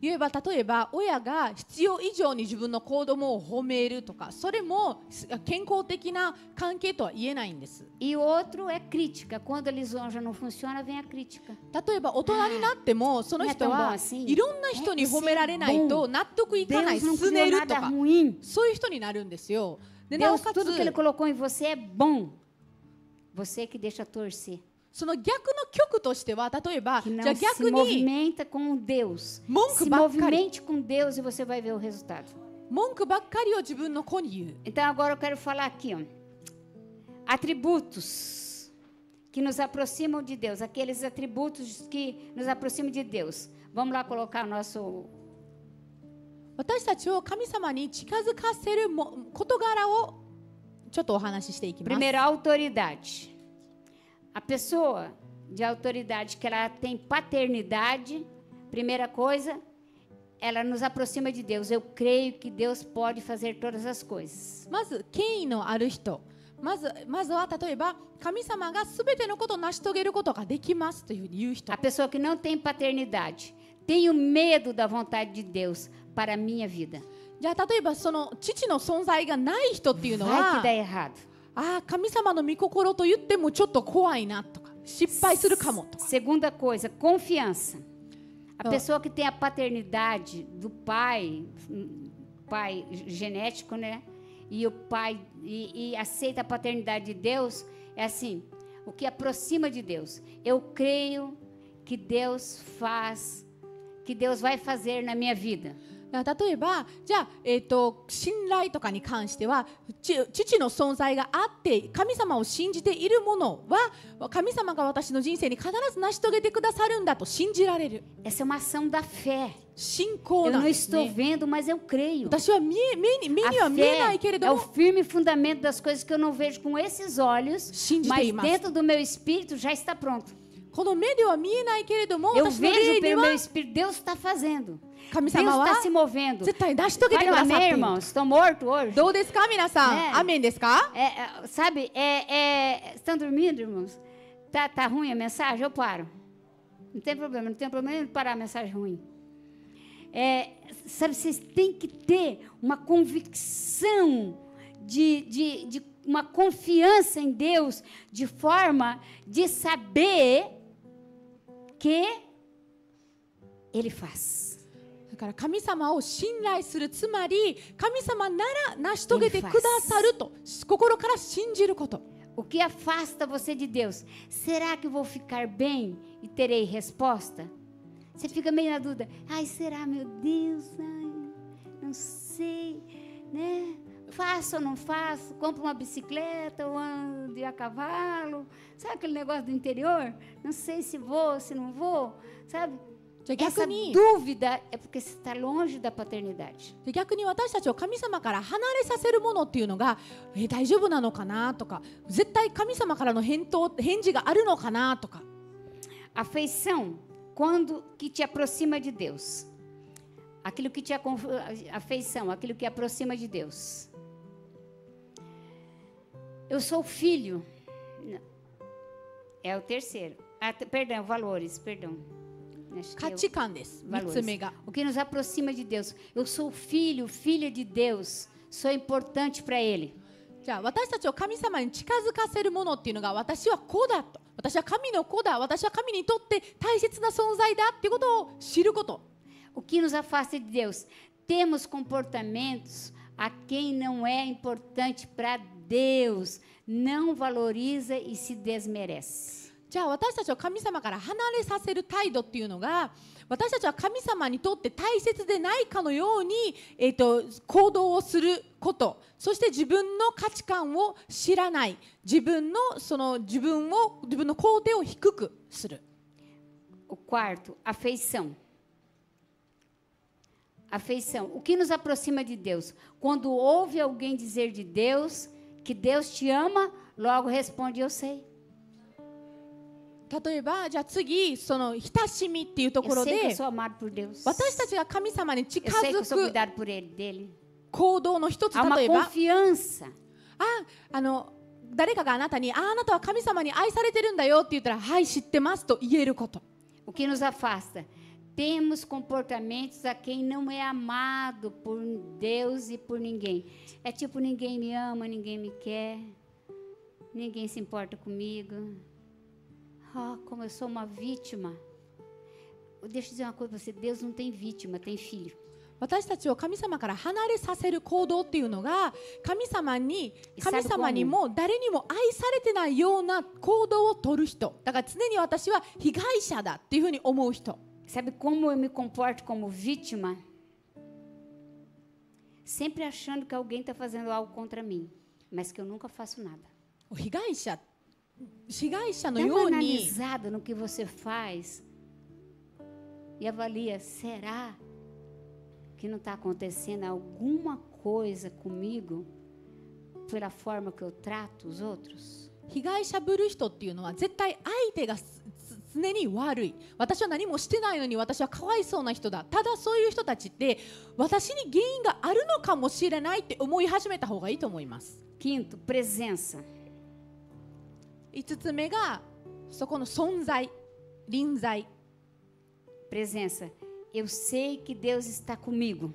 B: 言えば例えば親が必要以上に自分の子供を褒めるとか、それも健康的な関係とは言えないんです。
A: E outro é crítica. Quando a lisonja não funciona, vem a crítica.
B: 例えば大人になってもその人は
A: assim.
B: いろんな人に褒められないと納得いかない、
A: Deus não
B: すね
A: criou
B: ると
A: nada
B: か、
A: ruim.
B: そういう人になるんですよ。でなお
A: Deus,
B: かつ
A: tudo que Ele colocou em você é bom. Você que deixa torcer.
B: その逆の極としては例えば
A: Que
B: じゃあ
A: não se
B: 逆に
A: movimenta com Deus.
B: 文句
A: Se
B: ばっかり
A: movimente com Deus e você vai ver o resultado.
B: 文句ばっかりを自分の子に言う。
A: Então agora eu quero falar aqui, ó. Atributos que nos aproximam de Deus. Aqueles atributos que nos aproximam de Deus. Vamos lá colocar o nosso...
B: 私たちを神様に近づかせる事柄をちょっとお話ししていきます。
A: Primeiro, a autoridade. A pessoa de autoridade que ela tem paternidade, primeira coisa, ela nos aproxima de Deus. Eu creio que Deus pode fazer todas as coisas.
B: まず権威のある人、まずは例えば神様がすべてのことを成し遂げることができますというふうに言う人。
A: A pessoa que não tem paternidade, tenho medo da vontade de Deus para a minha vida.
B: じゃあ例えばその父の存在がない人っていうの
A: Vai que
B: は
A: dá errado.
B: 神様の御心と言ってもちょっと怖いなとか失敗するかもとか。
A: Segunda coisa, confiança. A
B: Oh.
A: pessoa que tem a paternidade do pai genético, né? E o pai e aceita a paternidade de Deus, é assim, o que aproxima de Deus. Eu creio que Deus vai fazer na minha vida.
B: 例えばじゃあ、信頼とかに関しては父の存在があって神様を信じているものは神様が私の人生に必ず成し遂げてくださるんだと信じられる。
A: Essa é uma ação da fé.
B: 信仰
A: Eu
B: なん
A: não
B: です
A: estou
B: ね。
A: vendo, mas eu creio.
B: 私は目には
A: A
B: 見えないけれ
A: fé
B: ど
A: é o
B: も
A: firme fundamento das coisas que eu não vejo com esses olhos,
B: 信じて
A: mas
B: います。
A: dentro do meu espírito já está pronto.
B: この目では見えないけれども
A: Eu
B: 私の霊
A: vejo
B: に
A: pelo
B: は
A: meu espírito, Deus está fazendo.
B: 神
A: Deus
B: 様は
A: está se movendo.
B: 絶対成し遂げて
A: Vai
B: く
A: no
B: ださって
A: amém,
B: いる。
A: irmãos? Estão mortos hoje?
B: どうですか皆さん、
A: ね
B: アメンですか？
A: Sabe, estão dormindo, irmãos? Tá ruim a mensagem? Eu paro. Não tem problema em parar a mensagem ruim. Sabe, vocês têm que ter uma convicção de uma confiança em Deus, de forma de saber que Ele faz.
B: だから神様を信頼する、つまり神様なら成し遂げてくださると心から信じること。
A: O que afasta você de Deus? Será que vou ficar bem e terei resposta? Você fica meio na dúvida. Ai, será, meu Deus? Ai, não sei, né? Faço ou não faço? Compro uma bicicleta ou ando a cavalo? Sabe aquele negócio do interior? Não sei se vou, se não vou, sabe?
B: じゃあ逆
A: Essa
B: に
A: dúvida é porque você está longe da paternidade.
B: 逆に私たちを神様から離れさせるものっていうのが、大丈夫なのかなとか、絶対神様からの返事があるのかなとか。
A: Afeição, quando que te aproxima de Deus. Aquilo que te afeição, aquilo que aproxima de Deus. Eu sou filho. Não. É o terceiro. Perdão, valores, perdão.
B: 価値観です。3つ目が。
A: O que nos aproxima de Deus. Eu sou filho, filha de Deus. Sou importante para Ele.
B: じゃあ私たちを神様に近づかせるものっていうのが、私は子だと、私は神の子だ、私は神にとって大切な存在だっていうことを知ること。
A: O que nos afasta de Deus? Temos comportamentos a quem não é importante para Deus, não valoriza e se desmerece.
B: じゃあ私たちを神様から離れさせる態度っていうのが、私たちは神様にとって大切でないかのように、行動をすること、そして自分の価値観を知らない、自分の肯定を低くする。
A: O quarto, afeição. Afeição. O que nos aproxima de Deus? Quando ouve alguém dizer de Deus, que Deus te ama, logo responde, eu sei.
B: 例えばじゃあ次その親しみっていうところ
A: Eu sei que eu
B: で
A: sou amado por Deus.
B: 私たちが神様に近
A: Eu sei que eu
B: づ
A: sou
B: く
A: cuidado por Ele, dele.
B: 行動の一つ、
A: Há uma
B: 例えば
A: confiança.
B: 誰かがあなたにあなたは神様に愛されてるんだよって言ったらはい知ってますと言えること。
A: O que nos afasta? Temos comportamentos a quem não é amado por Deus e por ninguém. É tipo, ninguém me ama, ninguém me quer, ninguém se importa comigo. Ah, como eu sou uma vítima. Deixa eu dizer uma coisa para você, Deus não tem vítima, tem filho.
B: 私たちを神様から離れさせる行動っていうのが神様にも誰にも愛されてないような行動を取る人だから常に私は被害者だっていうふうに思う人。
A: Sabe como eu me comporto como vítima? Sempre achando que alguém está fazendo algo contra mim, mas que eu nunca faço nada.
B: 被害者の
A: Dá
B: よ
A: uma
B: うに
A: analisada no que você faz e avalia, será que não está acontecendo alguma coisa comigo pela forma que eu trato os outros?
B: 被害者ぶる人っていうのは絶対相手が常に悪い、私は何もしてないのに私はかわいそうな人だ。ただそういう人たちって私に原因があるのかもしれないって思い始めた方がいいと思います。
A: Quinto, presença.
B: 5つ目がそこの存在、臨在。
A: Presença. Eu sei que Deus está comigo.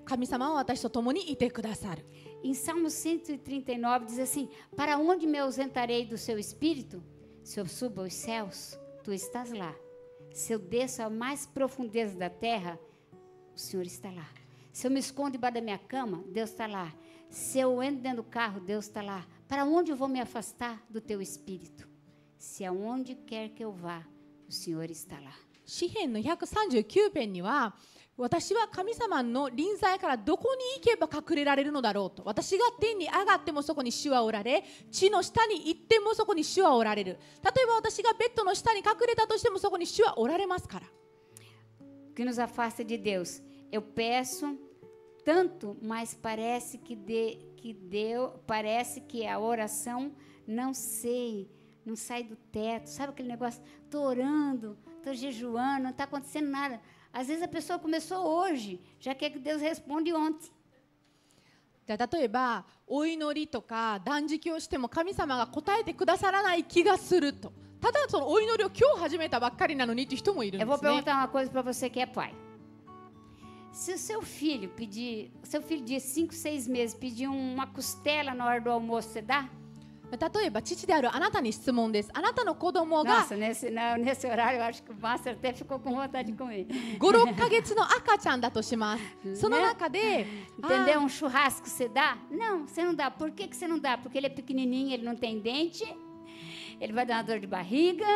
B: 神様は私と共にいてくださる。
A: Em Salmo 139 diz assim: Para onde me ausentarei do seu espírito? Se eu subo aos céus, tu estás lá. Se eu desço à mais profundeza da terra, o Senhor está lá. Se eu me escondo debaixo da minha cama, Deus está lá. Se eu entro dentro do carro, Deus está lá. Para onde eu vou me afastar do teu espírito? Se aonde quer que eu vá, o Senhor está lá.
B: 詩編の139編には私は神様の臨在からどこに行けば隠れられるのだろうと。私が天に上がってもそこに主はおられ、地の下に行ってもそこに主はおられる。例えば私がベッドの下に隠れたとしてもそこに主はおられますから。
A: O que nos afasta de Deus? Eu peço tanto, mas parece parece que a oração não sai do teto. Sabe aquele negócio? Tô orando, tô jejuando, não está acontecendo nada. Às vezes a pessoa começou hoje, já quer que Deus responda ontem.
B: 例えばお祈りとか断食をしても神様が答えてくださらない気がすると。ただそのお祈りを今日始めたばっかりなのにって人もいるん
A: Eu
B: で
A: vou
B: すね。
A: perguntar uma coisa para você que é pai. Se o seu filho de 5, 6 meses pedir uma costela na hora do almoço, você dá?
B: 例えば父であるあなたに質問です。あなたの子供が
A: Nossa, nesse horário eu acho que o Master até ficou com vontade de comer.
B: 5、6ヶ月の赤ちゃんだとします。その中で、
A: Entendeu? Um churrasco você dá? Não, você não dá. Por que você não dá? Porque ele é pequenininho, ele não tem dente, ele vai dar uma dor de barriga,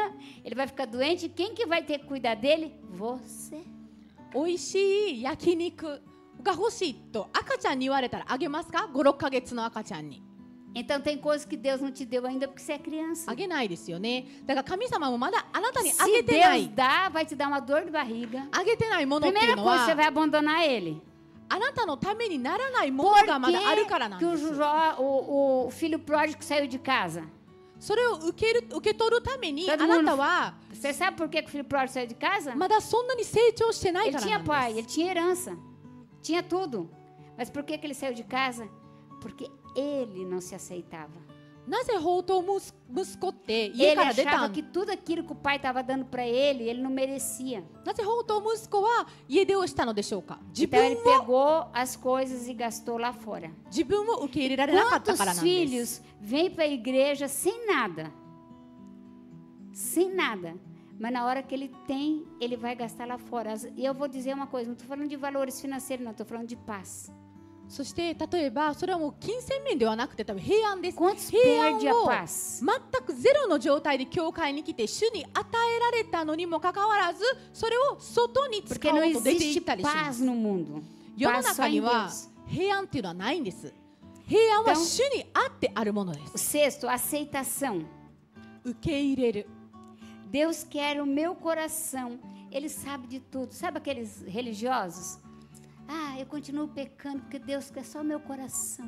A: ele vai ficar doente. Quem que vai ter que cuidar dele? Você.
B: 美味しい焼肉が欲しいと赤ちゃんに言われたらあげますか？ 5、6ヶ月の赤ちゃんに。
A: Então tem coisas que Deus não te deu ainda porque você é criança.
B: あげないですよね。だから神様もまだあなたにあ
A: Se
B: げてな
A: Deus
B: い。
A: dá, vai te dar uma dor de barriga.
B: あげてないものってい
A: Primeira
B: うの
A: coisa, você
B: は
A: vai abandonar ele.
B: あなたのためにならないも
A: Por
B: のがまだあるからなん
A: que
B: です。
A: o filho pródigo saiu de casa?
B: それを受け取るためにあ
A: Todo
B: な
A: mundo-
B: たは
A: Você sabe por que o filho pródigo saiu de casa?
B: まだそんなに成長してない
A: Ele
B: からな
A: tinha
B: ん
A: pai,
B: で
A: ele tinha herança, tinha tudo. Mas por que ele saiu de casa? Porque ele não se aceitava.
B: す。なぜ放蕩息子って家
A: Ele
B: から出た
A: achava
B: ん
A: que tudo aquilo que o pai estava dando para ele não merecia.
B: なぜ放蕩息子は家出をしたのでしょうか？ 自
A: Então ele
B: 分を
A: pegou as coisas e gastou lá fora.
B: 受け入れられなかったから
A: Quantos
B: なんです。
A: filhos vêm para a igreja sem nada? Sem nada. Mas na hora que ele tem, ele vai gastar lá fora. E eu vou dizer uma coisa, não estou falando de valores financeiros, não, estou falando de paz.
B: そして例えばそれはもう金銭面ではなくて多分平安です。
A: Quantos
B: 平
A: perde
B: 安
A: a
B: を
A: paz?
B: 全くゼロの状態で教会に来て主に与えられたのにもかかわらずそれを外に使
A: Porque
B: お
A: não
B: うと出てい
A: existe
B: ったりしま
A: paz
B: す。
A: no mundo.
B: 世の
A: Paz só
B: 中に
A: em
B: は
A: Deus.
B: 平安っていうのはないんです。平安は主にあってあるもので
A: O
B: す。
A: sexto, aceitação.
B: 受け入れる。
A: Deus quer o meu coração. Ele sabe de tudo. Sabe aqueles religiosos? Ah, eu continuo pecando porque Deus quer só o meu coração.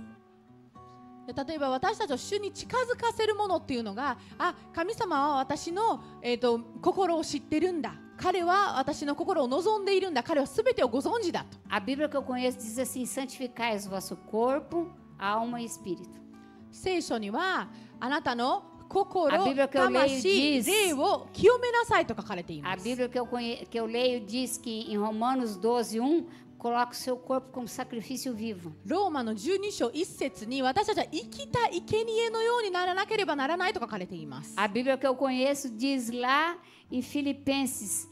B: 例えば私たちを主に近づかせるものっていうのが、あ、神様は私の、心を知ってるんだ。彼は私の心を望んでいるんだ。彼は全てをご存知だと。
A: A Bíblia que eu conheço diz assim: santificai o vosso corpo, alma e espírito.
B: 聖書にはあなたの心、
A: A Bíblia que eu leio
B: 魂、
A: diz-
B: 霊を清めなさいと書かれてい
A: A
B: ます。
A: Bíblia que eu leio diz que em Romanos 12:1 coloca o seu corpo como sacrifício vivo.
B: ローマの12章1節に私たちは生きた生贄のようにならなければならないと書かれています。
A: A Bíblia que eu conheço diz lá em Filipenses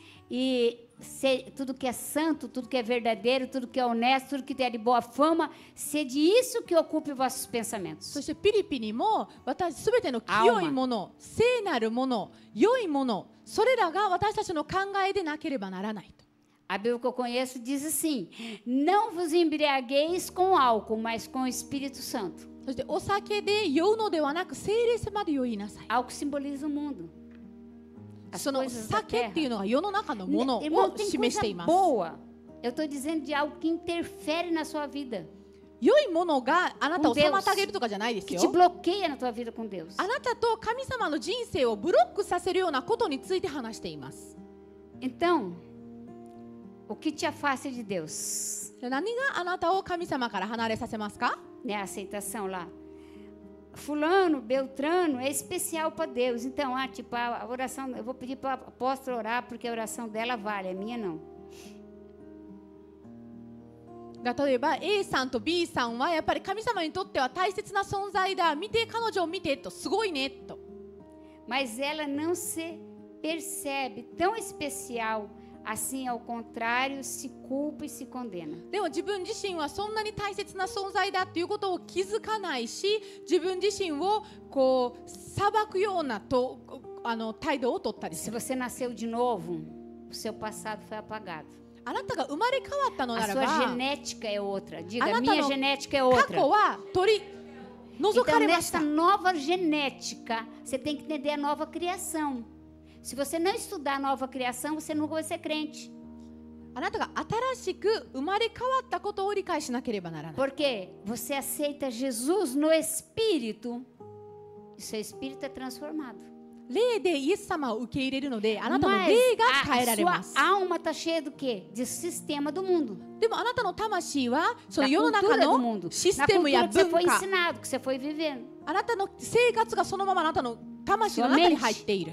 A: tudo que é santo, tudo que é verdadeiro, tudo que é honesto, tudo que tem de boa fama, sede isso que ocupe vossos pensamentos.
B: そしてピリピにも私すべての清いもの、聖なるもの、良いもの、それらが私たちの考えでなければならないと。
A: A Bíblia que eu conheço diz assim: não vos embriagueis com álcool, mas com o Espírito Santo.
B: そしてお酒で酔うのではなく聖霊様で酔いなさい。
A: Álcool simboliza o mundo. As
B: その
A: coisas da
B: 酒っていう
A: terra.
B: のが世の中のもの
A: Irmão,
B: を
A: tem
B: 示し
A: coisa
B: ています。
A: boa. Eu estou dizendo de algo que interfere na sua vida,
B: 良いものがあなたを妨げるとかじゃないです
A: que te
B: よ。
A: bloqueia na tua vida com Deus.
B: あなたと神様の人生をブロックさせるようなことについて話しています。
A: Então, o que te afasta de Deus?
B: 何があなたを神様から離れさせますか？
A: Né, a aceitação lá. Fulano, Beltrano é especial para Deus. Então, tipo, a oração, eu vou pedir para a apóstola orar porque a oração dela vale, a minha não.
B: 例えば A さんと B さんはやっぱり神様にとっては大切な存在だ。見て彼女を見てとすごいねと。
A: Mas ela não se percebe tão especial. Assim, ao contrário, se culpa e se condena.
B: でも自分自身はそんなに大切な存在だっていうことを気づかないし、自分自身をこう裁くような態度を取ったりす
A: Se
B: る。
A: você nasceu de novo, o seu passado foi apagado.
B: あなたが生まれ変わったの
A: A
B: なら
A: sua
B: ば
A: genética é outra. Diga,
B: Anata
A: minha
B: no
A: genética é
B: 過
A: outra.
B: 去は取り除か
A: Então,
B: れまし
A: nessa
B: た。
A: nova genética, você tem que entender a nova criação. Se você não estudar a nova criação, você nunca vai ser crente.
B: あなたが新しく生まれ変わったことを理解しなければならない。
A: Porque você aceita Jesus no Espírito e seu espírito é transformado.
B: 霊でイエス様を受け入れるので、あなたの
A: Mas
B: 霊が変えら
A: a
B: れま
A: sua
B: す。
A: alma está cheia do quê? De sistema do mundo.
B: でもあなたの魂はそ
A: Da
B: の世の中
A: cultura do
B: の
A: mundo.
B: シス
A: Na
B: テムや
A: cultura que você
B: 文
A: foi
B: 化、
A: ensinado, que você foi vivendo.
B: あなたの生活がそのままあなたの魂の中に入っている。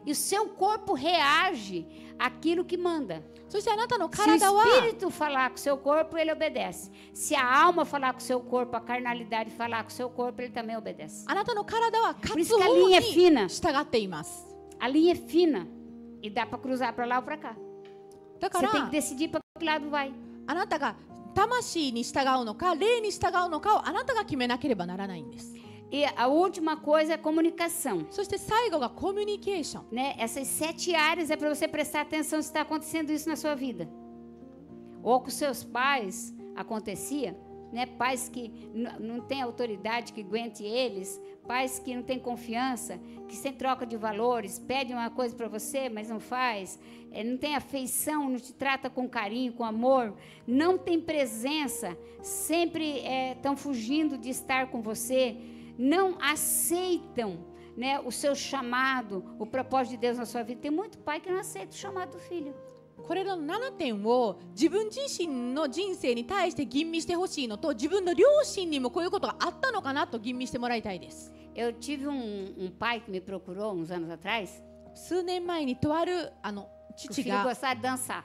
A: E o seu corpo reage àquilo que manda.
B: そしてあなたの
A: Se o
B: 体は
A: espírito falar com o seu corpo, ele obedece. Se a alma falar com o seu corpo, a carnalidade falar com o seu corpo, ele também obedece.
B: あなたの体は
A: Por
B: 活
A: isso que a
B: 動
A: linha é
B: に
A: fina.
B: 従っています。
A: A linha é fina e dá para cruzar para lá ou para cá.
B: だか
A: Você tem
B: ら
A: que decidir para que lado vai.
B: あなたが魂に従うのか霊に従うのかをあなたが決めなければならないんです。
A: E a última coisa é a comunicação.
B: そして最後がコミュニケーション。
A: Né? Essas 7 áreas é para você prestar atenção se está acontecendo isso na sua vida. Ou com seus pais acontecia, né? Pais que não têm autoridade que aguente eles, pais que não têm confiança, que sem troca de valores, pedem uma coisa para você, mas não faz, não tem afeição, não te trata com carinho, com amor, não tem presença, sempre estão fugindo de estar com você, não aceitam, né, o seu chamado, o propósito de Deus na sua vida. Tem muito pai que não aceita o chamado do filho.
B: これらの7点を自分自身の人生に対して吟味してほしいのと、自分の両親にもこういうことがあったのかなと吟味してもらいたいです。
A: Eu tive pai que me procurou uns anos atrás.
B: 数年前にとある
A: O
B: 父
A: filho
B: が
A: gostava de dançar.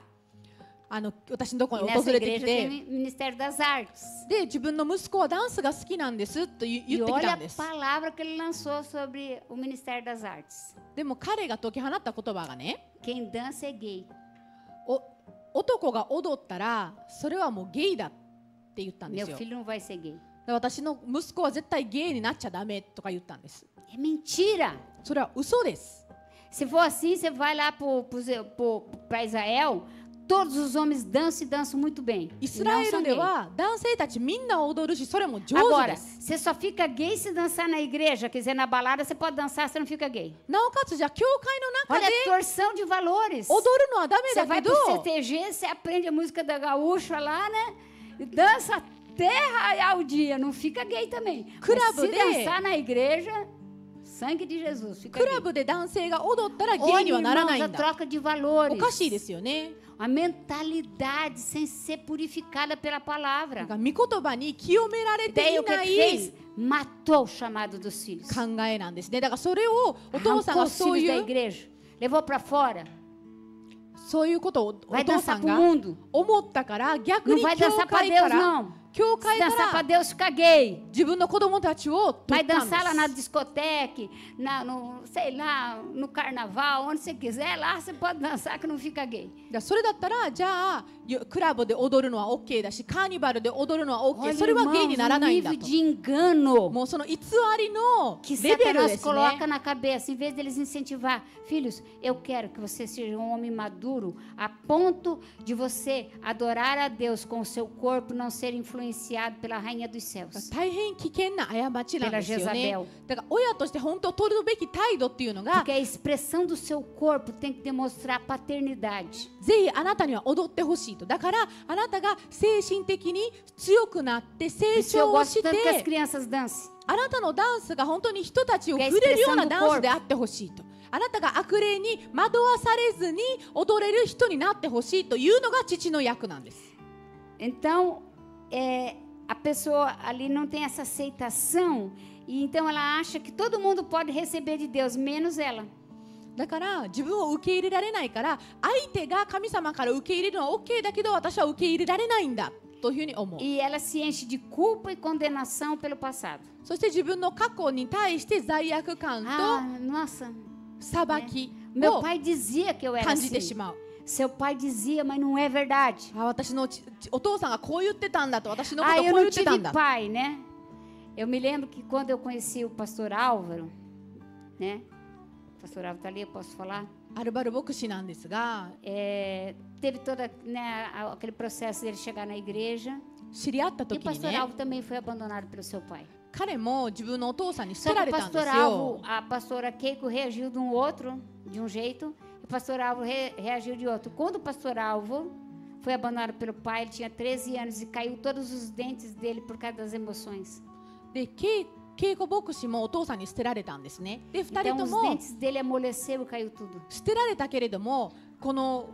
B: 私のとこ
A: E
B: ろに訪
A: nessa
B: れて
A: igreja
B: き
A: tem
B: て、
A: Ministério das Artes.
B: で自分の息子はダンスが好きなんですと言
A: E
B: ってき
A: olha
B: た
A: a
B: んです。
A: palavra que ele lançou sobre o Ministério das Artes.
B: でも彼が解き放った言葉がね、
A: Quem dança é gay.
B: 男が踊ったらそれはもうゲイだって言ったんで
A: Meu
B: すよ。
A: filho não vai ser gay.
B: で私の息子は絶対ゲイになっちゃダメとか言ったんです。
A: É mentira.
B: それは嘘です。
A: Se for assim, você vai lá para Israel, todos os homens dançam e dançam muito bem.
B: イ
A: E
B: スラ
A: não
B: エ
A: são
B: ルで
A: gays.
B: は男性たちみんな踊るし、それも上手
A: Agora,
B: です。
A: você só fica gay se dançar na igreja, quer dizer, na balada você pode dançar, você não fica gay.
B: なおかつじゃあ教会の中
A: Olha
B: で
A: a torção de valores.
B: 踊るのはダメ
A: Você
B: だ
A: vai
B: け
A: pro
B: ど、
A: CTG, você aprende a música da gaúcha lá, né? E dança até raiar o dia, não fica gay também. Mas
B: Clube
A: se
B: de-
A: dançar na igreja, sangue de Jesus, fica
B: ク
A: gay.
B: ラブで男性が踊ったらゲイ
A: Olha,
B: にはならない
A: irmãos,
B: ん
A: a
B: だ。
A: troca de
B: お
A: valores.
B: かしいですよね。
A: A mentalidade sem ser purificada pela
B: な
A: palavra.
B: んか御言葉に清められて
A: Daí
B: い
A: o que
B: な
A: que
B: い
A: fez? Matou o chamado dos filhos.
B: 考えなんですね。だからそれをお父さん
A: Arrancou
B: が
A: os
B: そう
A: filhos
B: い
A: da
B: う
A: igreja. Levou para fora.
B: そういうことをお
A: Vai
B: 父さ
A: dançar
B: ん
A: pro
B: が
A: mundo.
B: 思ったから逆
A: Não
B: に
A: vai
B: 教
A: dançar para
B: 会
A: Deus,
B: から
A: não.
B: 教
A: Se
B: 会か
A: dançar para
B: ら
A: Deus, fica gay.
B: 自分の子供たちを取
A: Vai
B: ったんで
A: dançar lá na
B: す。
A: discoteca, sei lá, no carnaval, onde você quiser, lá você pode dançar que não fica gay.
B: それだったらじゃあクラブで踊るのは OK だし、カーニバルで踊るのは OK、
A: Olha,
B: それはゲイに
A: irmãos,
B: なら
A: o
B: ないんだ
A: nível
B: と。
A: de engano
B: もうその偽りの
A: que
B: レベルで
A: Satanás
B: す
A: coloca
B: ね。
A: na cabeça, em vez deles incentivar, filhos, eu quero que você seja um homem maduro, a ponto de você adorar a Deus com o seu corpo, não ser influenciado pela rainha dos céus.
B: 大変危険な過ちなんですよ
A: Pela
B: ね
A: Jezabel.。
B: だから親として本当取るべき態度っていうのが
A: Porque a expressão do seu corpo tem que demonstrar paternidade.
B: ぜひあなたには踊ってほしいと。だからあなたが精神的に強くなって成
A: Por isso eu
B: 長を
A: gosto
B: し
A: tanto que as
B: て、
A: crianças dancem.
B: あなたのダンスが本当に人たちを
A: Que a
B: 触れるような
A: expressão do
B: ダンスであってほしいと。あなたが悪霊に惑わされずに踊れる人になってほしいというのが父の役なんです。
A: Então, a pessoa ali não tem essa aceitação e então ela acha que todo mundo pode receber de Deus, menos ela.
B: だから自分を受け入れられないから相手が神様から受け入れるのは OK だけど私は受け入れられないんだというふうに思う。
A: E ela se enche de culpa e condenação pelo passado.
B: そして自分の過去に対して罪悪感
A: Ah,
B: と
A: nossa,
B: 裁き
A: meu
B: を
A: pai dizia que eu era
B: 感じて
A: assim.
B: しまう。
A: Seu pai dizia, mas não é verdade.
B: 私のお父さんがこう言ってたんだと、私のこと
A: Ah,
B: を
A: eu
B: こう言
A: não
B: ってた
A: tive
B: んだ。
A: pai, né? Eu me lembro que quando eu conheci o pastor Álvaro, né? O pastor Álvaro está ali, eu posso falar?
B: アルバル牧師なんですが、
A: teve toda, né, aquele processo dele chegar na igreja.
B: 知り合った
A: E o
B: 時に
A: pastor
B: ね、
A: Alvo também foi abandonado pelo seu pai.
B: 彼も自分のお父さんに捨
A: Só
B: て
A: que
B: ら
A: o
B: れたんです
A: pastor
B: よ。
A: Alvo, a pastora Keiko reagiu de um jeito, e o pastor Alvo reagiu de outro. Quando o pastor Alvo foi abandonado pelo pai, ele tinha 13 anos e caiu todos os dentes dele por causa das emoções.
B: で、恵子牧師もお父さんに捨てられたんですね。で、二人
A: Então
B: と
A: os
B: も
A: dentes dele amoleceu e caiu tudo.
B: 捨てられたけれども、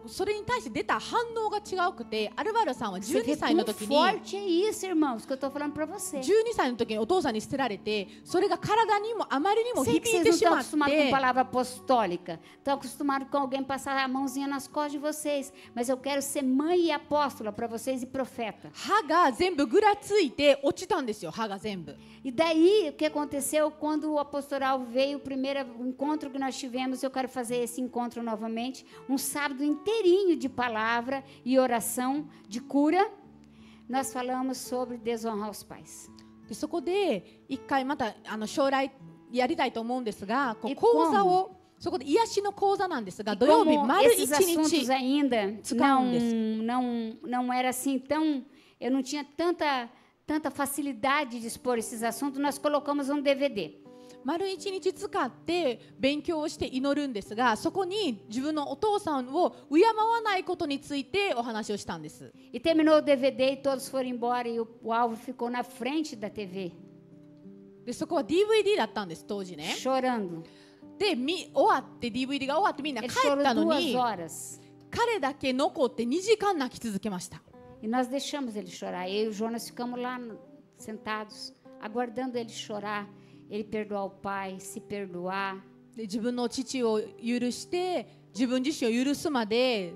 B: それに対して出た反応が違うくて、アルバルさんは
A: Você
B: 12
A: vê
B: 歳の
A: quão
B: 時に
A: forte é isso, irmãos, que eu estou falando para você.
B: 12歳の時にお父さんに捨てられて、それが体にもあまりにも
A: Sei
B: 響
A: que
B: い
A: vocês
B: て
A: não
B: し
A: estão
B: まっ
A: acostumados com
B: て、
A: palavra apostólica. Estão acostumados com alguém passar a mãozinha nas costas de vocês. Mas eu quero ser mãe e apóstola para vocês e profeta.
B: 歯が全部ぐらついて落ちたんですよ、歯が全部。
A: E daí, o que aconteceu quando o apostoral veio, o primeiro encontro que nós tivemos, eu quero fazer esse encontro novamente, um sábado inteirinho de palavra e oração de cura, nós falamos sobre desonrar os pais.
B: でそこで一回また将来やりたいと思うんですが、こう
A: E
B: 講座
A: como?
B: をそこで癒しの講座なんですが、
A: E
B: 土曜日
A: como
B: 丸
A: esses
B: 1
A: assuntos
B: 日
A: ainda
B: Descanso.
A: não era assim tão... Eu não tinha tanta facilidade de expor esses assuntos, nós colocamos um DVD.
B: 丸1日使って勉強をして祈るんですが、そこに自分のお父さんを敬わないことについてお話をしたんです。
A: E terminou o DVD e todos foram embora e o Alvo ficou na frente da TV,
B: でそこは DVD だったんです当時ね。
A: chorando.
B: で終わって DVD が終わってみんな
A: Ele
B: 帰っ
A: chorou
B: たの
A: 2
B: に、
A: horas.
B: 彼だけ残って2時間泣き続けました。
A: E nós deixamos ele chorar. Eu e o Jonas ficamos lá sentados, aguardando ele chorar, ele perdoar o pai, se perdoar.
B: で自分の父を許して自分自身を許すまで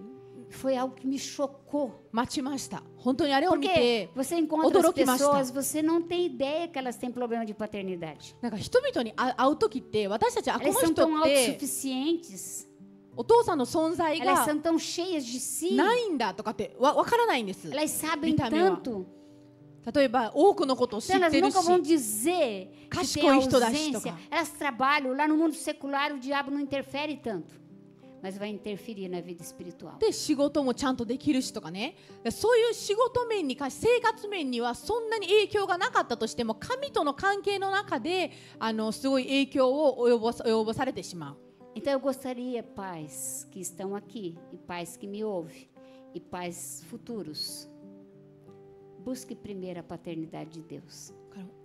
A: Foi algo que me chocou.
B: 待ちました。本当にあれを見
A: Porque
B: て
A: você encontra as
B: 驚きました。
A: pessoas, você não tem ideia que elas têm problema de paternidade.
B: なんか人々に会う時って私たちこ
A: Elas
B: の
A: são
B: 人
A: tão
B: って
A: autossuficientes,
B: お父さんの存在
A: elas
B: が
A: são tão cheias de si,
B: ないんだとかってわからないんです。
A: elas sabem
B: Vitamina.
A: tanto.
B: 例えば多くのことを知
A: Então
B: っ
A: elas
B: てるし
A: nunca vão dizer que tem
B: Cascou esto da
A: ausência.
B: estoca.
A: Elas trabalham lá no mundo secular, o diabo não interfere tanto, mas vai interferir na vida espiritual.
B: で仕事もちゃんとできるしとかね、そういう仕事面に関して生活面にはそんなに影響がなかったとしても神との関係の中ですごい影響を及ぼされてしまう。
A: Então eu gostaria, pais que estão aqui, e pais que me ouvem, e pais futuros, busque primeiro a paternidade de Deus.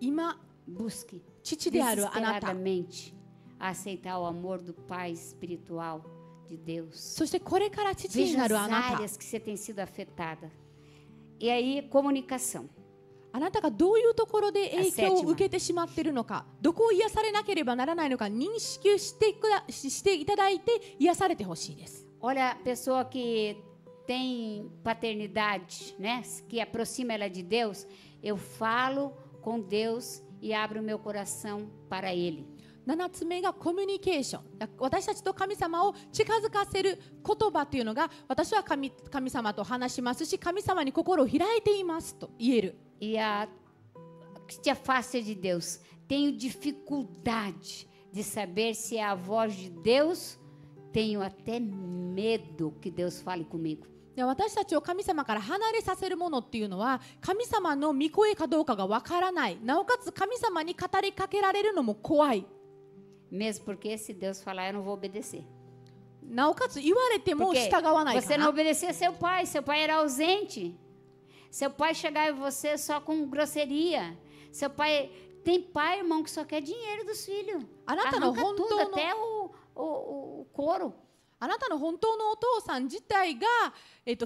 B: 今
A: Busque
B: 父であるあなた、
A: desesperadamente a aceitar o amor do Pai espiritual de Deus.
B: そしてこれから父に
A: Veja
B: な
A: as
B: るあなた、
A: áreas que você tem sido afetada. E aí, comunicação.
B: あなたがどういうところで影響を受けてしまっているのか、どこを癒されなければならないのか認識していただいて癒されてほしいです。
A: Olha, a pessoa que tem paternidade, né, que aproxima ela de Deus, eu falo com Deus e abro meu coração para Ele.
B: 7つ目がコミュニケーション。私たちと神様を近づかせる言葉というのが、私は神様と話しますし、神様に心を開いていますと言える。
A: E que te afasta de Deus. Tenho dificuldade de saber se é a voz de Deus. Tenho até medo que Deus fale comigo.
B: で私たちを神様から離れさせるものっていうのは神様の御声かどうかがわからない。なおかつ神様に語りかけられるのも怖い。
A: Mesmo porque se Deus falar, eu não vou obedecer.
B: なおかつ言われても
A: Porque
B: 従わない
A: você
B: か
A: não
B: な。
A: obedecia seu pai era ausente. Seu pai chegava em você só com grosseria. Seu pai... Tem pai, irmão, que só quer dinheiro dos filhos. Arranca tudo, até o couro.
B: あなたの本当のお父さん自体が、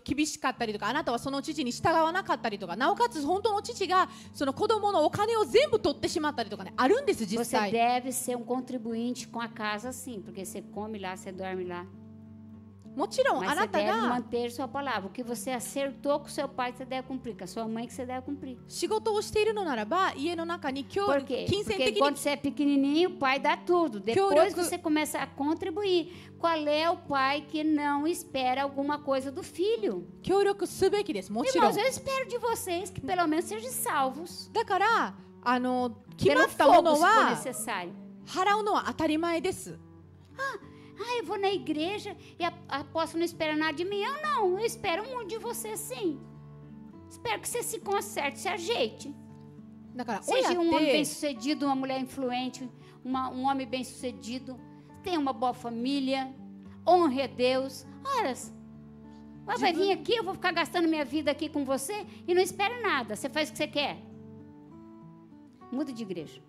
B: 厳しかったりとか、あなたはその父に従わなかったりとか、なおかつ本当の父がその子供のお金を全部取ってしまったりとかね、あるんです実
A: Você
B: 際。
A: deve ser um contribuinte com a casa, sim, porque você come lá, você dorme lá.
B: もちろん
A: Mas
B: あ
A: você
B: なた
A: deve
B: が
A: manter sua palavra. O que você acertou com seu pai, você deve cumprir. Com a sua mãe, que você deve cumprir.
B: 仕事をしているのならば、家の中に
A: Por quê?
B: 金銭
A: Porque
B: 的
A: quando
B: に
A: você é pequenininho, o pai dá tudo. Depois você começa a contribuir. Qual é o pai que não espera alguma coisa do filho?
B: 協力すべきです。もちろん
A: Irmãos, eu espero de vocês que pelo menos sejam salvos.
B: だから決ま
A: Pelo
B: ったも
A: fogo,
B: の
A: se for
B: は
A: necessário.
B: 払うのは当たり前です。
A: Ah, eu vou na igreja e a apóstola não espera nada de mim. Eu não, eu espero muito de você sim. Espero que você se conserte, se ajeite.
B: だから
A: Seja
B: 親
A: um
B: っ
A: homem
B: て
A: bem-sucedido, uma mulher influente, um homem bem-sucedido, tenha uma boa família, honre a Deus. Ora, vai vir aqui, eu vou ficar gastando minha vida aqui com você e não espero nada. Você faz o que você quer. Muda de igreja.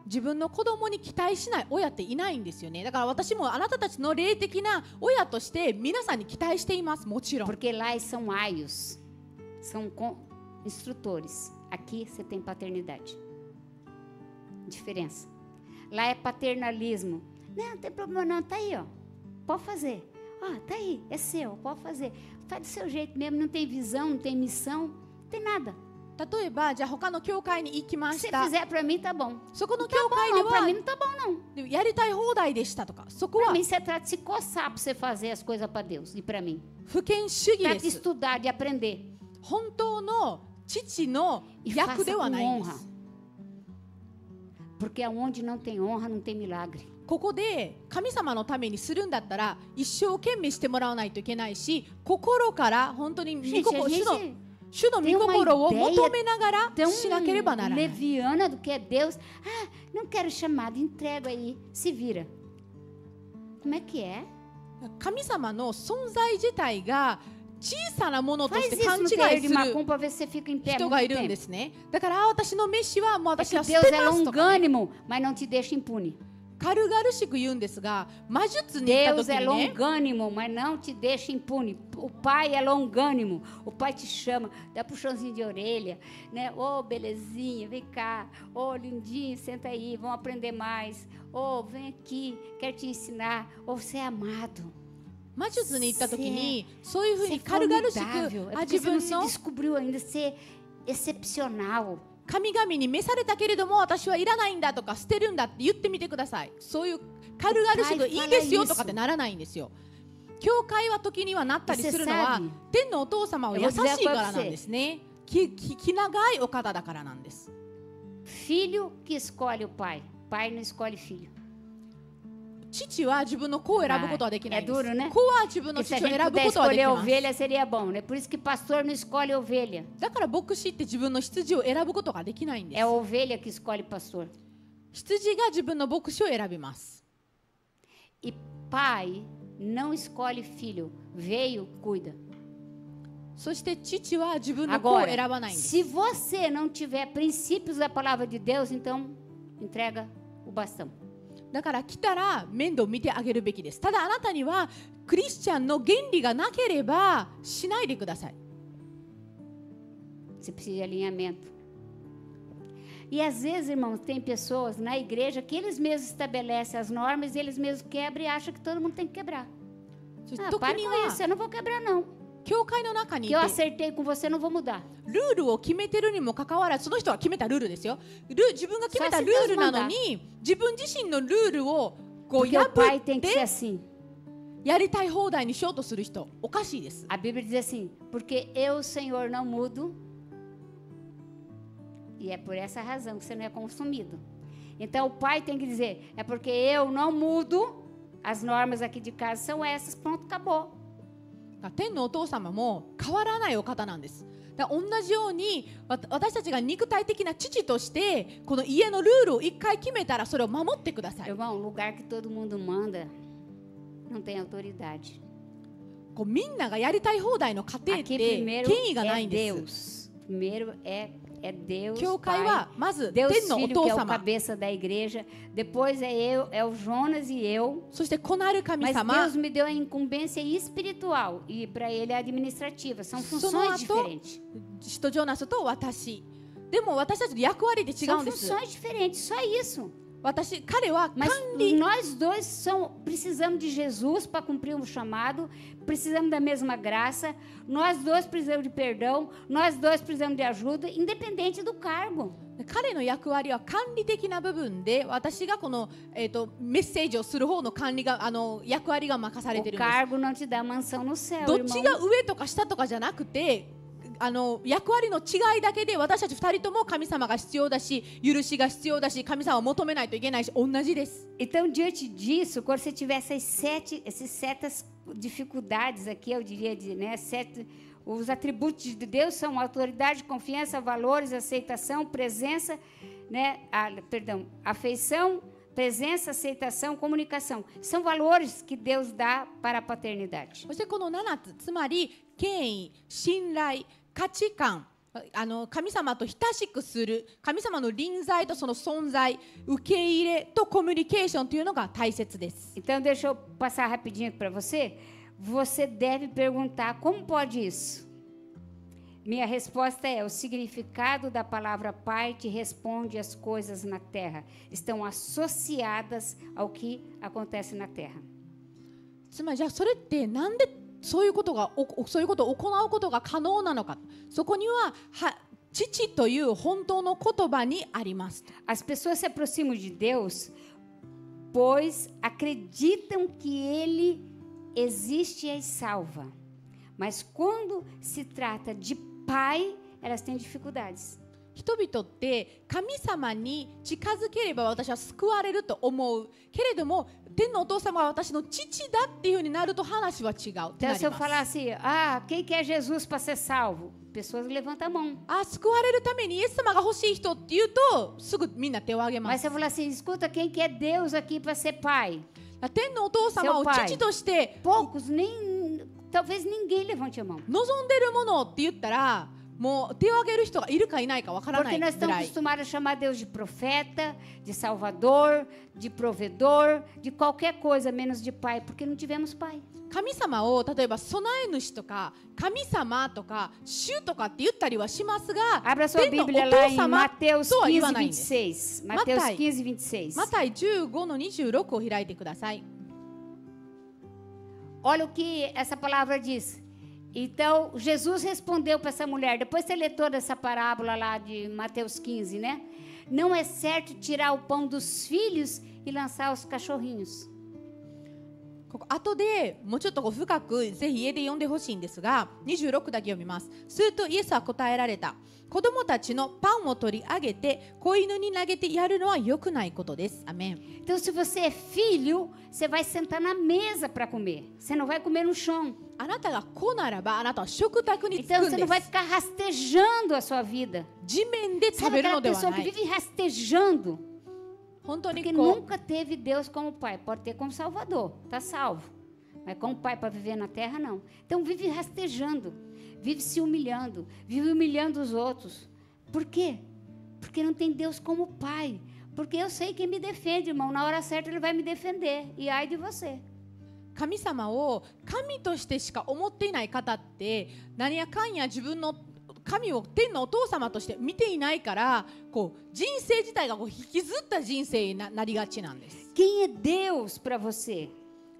B: 自分の子供に期待しない親っていないんですよね。だから私もあなたたちの霊的な親として皆さんに期待しています。もちろん。
A: Porque lá são aios, são instrutores. Aqui você tem paternidade. Diferença. Lá é paternalismo. Não tem problema não, tá aí, ó. Pode fazer. Ó, tá aí, é seu, pode fazer. Faz do seu jeito mesmo, não tem visão, não tem missão, não tem nada.
B: 例えばじゃあ他の教会に行きま
A: Se
B: し
A: você
B: た。
A: fizer pra mim, tá bom.
B: そこの
A: Não
B: 教
A: tá
B: 会
A: bom
B: で
A: não, pra
B: は
A: mim não tá bom não.
B: やりたい放題でしたとか、そこ
A: Pra
B: は
A: mim você trata de se coçar pra você fazer as coisas pra Deus e pra mim.
B: 不権主義
A: Trata
B: で
A: de
B: す。
A: estudar, de aprender.
B: 本当の父の
A: E
B: 役
A: faça
B: では
A: com
B: ないんで
A: honra.
B: す。
A: Porque aonde não tem honra, não tem milagre.
B: ここで神様のためにするんだったら一生懸命してもらわないといけないし、心から本当に御
A: Gente, a
B: 心
A: gente
B: 主の御心を
A: tem uma ideia
B: 求めながら
A: tão
B: しなければならない。
A: leviana do que é Deus. Ah, não quero chamado, entrega aí, se vira. Como é que é?
B: 神様の存在自体が小さなものと
A: Faz
B: して
A: isso
B: 勘
A: no
B: 違
A: terreiro
B: い
A: de
B: する
A: Macumba para ver se você fica em pé
B: 人
A: muito
B: がいるん
A: tempo.
B: ですね。だから私の飯はもう
A: É
B: 私
A: que
B: は捨
A: Deus
B: て
A: é
B: ますとか、ね、
A: longânimo, mas não te deixa impune.
B: 軽々しく言うんですが、魔術に行った
A: Deus
B: 時
A: é
B: にね、
A: longânimo, mas não te deixa impune. O Pai é longânimo. O Pai te chama, dá puxãozinho de orelha, né? Ô, belezinha, vem cá. Ô, lindinho, senta aí, vamos aprender mais. Ô, vem aqui, quero te ensinar. Ô, você é amado.
B: 魔術に行った時にそういうふう
A: Você
B: に
A: é
B: 軽々し
A: formidável.
B: く
A: É
B: あ
A: porque
B: 自
A: você não
B: 分
A: se
B: の
A: descobriu ainda ser excepcional.
B: 神々に召されたけれども私はいらないんだとか捨てるんだって言ってみてください。そういう軽々しくいいですよとかってならないんですよ。教会は時にはなったりするのは天のお父様は優しいからなんですね。気長いお方だからなんです。
A: Filho que escolhe o pai. Pai não escolhe filho.
B: 父は自分の子を選ぶことはできないんです。
A: É duro, né?
B: 子は自分の
A: Porque se
B: 父
A: a
B: を
A: gente
B: 選ぶ
A: puder
B: ことはでき
A: escolher
B: ます。
A: ovelha, seria bom, né? Por isso que pastor não escolhe ovelha.
B: だから牧師って自分の羊を選ぶことができないんで
A: É
B: す
A: a。ovelha que escolhe pastor.
B: 羊が自分の牧師を選びます。
A: E pai não escolhe filho. Veio, cuida.
B: そして父は自分の子を
A: Agora,
B: 選ばないんです。
A: se você não tiver princípios da palavra de Deus, então entrega o bastão.
B: だから来たら面倒見てあげるべきです。ただあなたにはクリスチャンの原理がなければしないでください。
A: Você precisa de alinhamento. E às vezes, irmãos, tem pessoas na igreja que eles mesmos estabelecem as normas e eles mesmos quebram e acham que todo mundo tem que quebrar.
B: そして
A: Ah,
B: 特
A: para
B: に
A: com
B: は
A: isso, eu não vou quebrar não.
B: 教会の中に
A: Que
B: い
A: eu
B: て
A: acertei com você, eu não vou mudar.
B: ルールを決めてるにもかかわらずその人が決めたルールですよ。自分が決めたルールなのに自分自身のルールをこう
A: Porque o
B: 破
A: pai
B: っ
A: tem que ser
B: て
A: assim.
B: やりたい放題にしようとする人おかしいです。
A: A Bíblia diz assim, porque eu, Senhor, não mudo. E é por essa razão que você não é consumido. Então o pai tem que dizer, é porque eu não mudo, as normas aqui de casa são essas, pronto, acabou.
B: 天のお父様も変わらないお方なんです。だから同じように私たちが肉体的な父としてこの家のルールを一回決めたらそれを守ってください。
A: Irmão, lugar que todo mundo manda, não tem autoridade.
B: こうみんながやりたい放題の家庭っ
A: Aqui
B: て
A: primeiro
B: 権威がな
A: é
B: いんです。
A: Deus. Primeiro é Deus,
B: 教会
A: Pai.
B: はまず
A: Deus
B: 天のお
A: Filho,
B: 父
A: que é o
B: 様
A: cabeça da igreja. Depois é o Jonas e eu.
B: そして子なる神
A: Mas
B: 様
A: Deus me deu a incumbência espiritual e para ele a administrativa. São funções diferentes.
B: 使徒ジョナスと私でも私たちの役割で違う
A: São
B: んです。
A: funções diferentes, só isso.
B: 彼は
A: Mas
B: 管理
A: nós dois precisamos de Jesus para cumprir um chamado, precisamos da mesma graça, nós dois precisamos de perdão, nós dois precisamos de ajuda, independente do cargo.
B: 彼の役割は管理的な部分で私がこの、メッセージをする方の管理が役割が任されてい
A: O
B: るんです。
A: cargo não te dá mansão no céu,
B: どっちが
A: irmão.
B: 上とか下とかじゃなくて役割の違いだけで私たち2人とも神様が必要だし、許しが必要だし、神様を求めないといけないし、同じです。
A: Então, diante disso, quando você tiver essas certas dificuldades aqui, eu diria, né, os atributos de Deus são autoridade, confiança, valores, aceitação, presença, né, afeição, presença, aceitação, comunicação. São valores que Deus dá para a paternidade.
B: そしてこの7つ、つまり権威、信頼、価値観、神様と親しくする、神様の臨在とその存在、受け入れとコミュニケーションというのが大切です。
A: Então, deixa eu passar rapidinho para você. Você deve perguntar, como pode isso? Minha resposta é: o significado da palavra pai te responde às coisas na terra. Estão associadas ao que acontece na terra.
B: つまりじゃあそれってなんでそういうことを行うことが可能なのか。そこには父という本当の言葉にあります。
A: As pessoas se aproximam de Deus pois acreditam que Ele existe e as salva. Mas quando se trata de pai, elas têm dificuldades.
B: 人々って神様に近づければ私は救われると思うけれども、天のお父様は私の父だっていう風になると話は違う。
A: Então, se eu falar assim, quem quer Jesus para ser salvo? Pessoas levantam a mão.
B: 救われるためにイエス様が欲しい人って言うとすぐみんな手を挙げま
A: Mas
B: す。
A: se eu falar assim, escuta, quem quer Deus aqui para ser pai?
B: 天のお父様を父として
A: Poucos, talvez ninguém levante a mão.
B: 望んでるものって言ったら、もう手を挙げる人がいるかいないかわからな
A: Porque
B: い
A: nós
B: ぐ
A: estamos
B: らい。
A: acostumados a chamar Deus de profeta, de salvador, de provedor, de qualquer coisa menos de pai, porque não tivemos pai.
B: 神様を例えば備え主とか神様とか主とかって言ったりはしますが、
A: Abra sua
B: 天のお
A: Bíblia lá
B: 父
A: em
B: 様
A: Mateus
B: とは言
A: 15,
B: わないんです。
A: 26. Mateus
B: Matai.
A: 15, 26.
B: マタイ15の26を開いてください。
A: Olha o que essa palavra diz. Então, Jesus respondeu para essa mulher, depois você lê toda essa parábola lá de Mateus 15, né? Não é certo tirar o pão dos filhos e lançar os cachorrinhos.
B: ここ後でもうちょっと深くぜひ家で読んでほしいんですが、26だけ読みます。するとイエスは答えられた。子供たちのパンを取り上げて子犬に投げてやるのは良くないことです。アメン。
A: Então, se você é filho, você vai sentar na mesa para comer. Você não vai comer no chão.
B: あなたが子ならばあなたは食卓に着
A: Então,
B: くん
A: você
B: で
A: não vai
B: す。
A: ficar rastejando a sua vida.
B: 地面で食
A: Sabe
B: べる
A: aquela
B: のでは
A: pessoa
B: な
A: que
B: い。
A: vive rastejando?
B: 本当に
A: Porque
B: こう
A: nunca teve Deus como pai. Pode ter como salvador, está salvo. Mas como pai para viver na terra, não. Então, vive rastejando, vive se humilhando, vive humilhando os outros. Por quê? Porque não tem Deus como pai. Porque eu sei quem me defende, irmão. Na hora certa ele vai me defender. E ai de você.
B: 神様を神としてしか思っていない方って何やかんや自分の神を天のお父様として見ていないからこう人生自体がこう引きずった人生になりがちなんです。
A: Quem é Deus para você?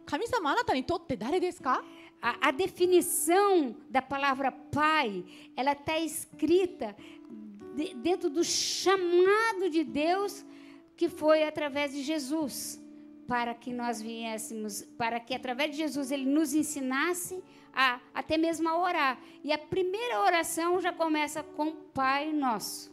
B: 神様あなたにとって誰ですか？
A: A definição da palavra pai, ela está escrita dentro do chamado de Deus que foi através de Jesus, para que nós viéssemos, para que através de Jesus ele nos ensinasse até mesmo a orar. E a primeira oração já começa com Pai Nosso.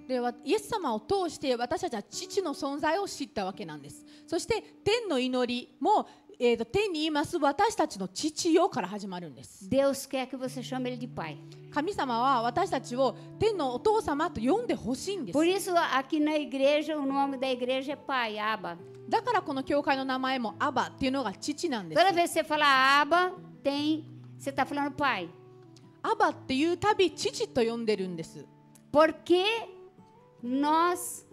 B: でイエス様を通して私たちは父の存在を知ったわけなんです。そして天の祈りも、天にいます私たちの父よから始まるんです。
A: Deus quer que você chame ele de Pai.
B: 神様は私たちを天のお父様と呼んでほしいんです。
A: Por isso aqui na igreja, o nome da igreja é Pai, Abba.
B: だからこの教会の名前もアバっていうのが父なんです。
A: Toda vez que você falar Abba, você está falando Pai.
B: アバっていうたび父と呼んでるんです。
A: Porque nós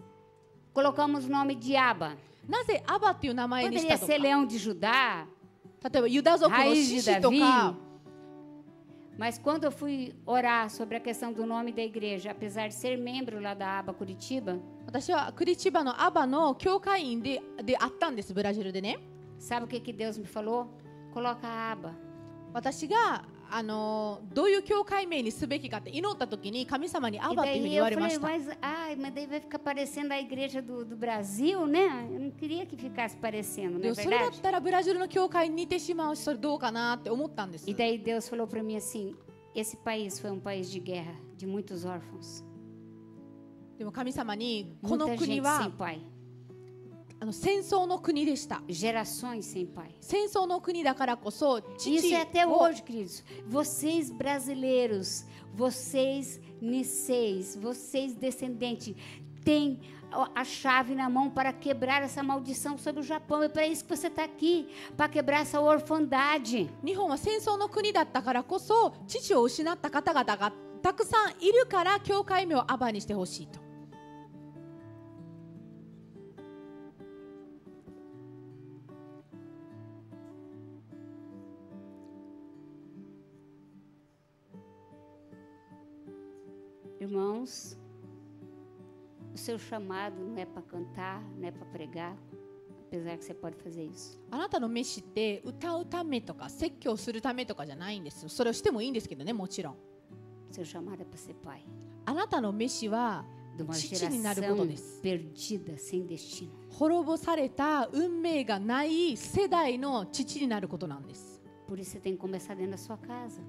A: colocamos o nome de Abba.
B: なぜアバっていう名前にし
A: Poderia
B: たとか。
A: ser Leão de Judá,
B: 例えばユダ族の
A: Raiz
B: 獅
A: de
B: 子と
A: Davi.
B: か。
A: Mas quando eu fui orar sobre a questão do nome da igreja, apesar de ser membro lá da Aba Curitiba,
B: 私はクリチバのアバの教会員であったんです、ブラジルでね。
A: sabe o que Deus me falou? Coloca a Aba.
B: 私がどういう教会名にすべきかって祈った時に神様にア
A: E
B: バっていうふう
A: daí
B: に言
A: eu
B: われま
A: falei,
B: した。
A: mas daí vai ficar parecendo a igreja do Brasil, né? Eu não queria que ficasse parecendo, não
B: で
A: é
B: もそれだっ
A: verdade?
B: たらブラジルの教会に似てしまうし、それどうかなって思ったんです。
A: E daí Deus falou para mim assim, esse país foi um país de guerra, de muitos órfãos.
B: でも神様にこの
A: Muita
B: 国
A: gente sem
B: は
A: pai.
B: 戦争の国でした。
A: Gerações sem pai.
B: 戦争の国だからこそ
A: Isso
B: 父
A: é até
B: を
A: hoje, queridos. Vocês brasileiros, vocês niceis, vocês descendentes, têm a chave na mão para quebrar essa maldição sobre o Japão. É para isso que você está aqui, para quebrar essa orfandade.
B: 日本は戦争の国だったからこそ父を失った方々がたくさんいるから教会名をアバにしてほしいと。
A: Irmãos, o seu chamado não é para cantar, não é para pregar, apesar que você pode fazer isso.
B: あなたの召しって歌うためとか説教するためとかじゃないんですよ。それをしてもいいんですけどね、もちろん。
A: Seu chamado é para ser pai
B: あなたの召しは
A: de uma
B: 父になることで
A: geração
B: す。
A: perdida, sem destino.
B: 滅ぼされた運命がない世代の父になることなんです。
A: Por isso você tem que começar dentro da sua casa.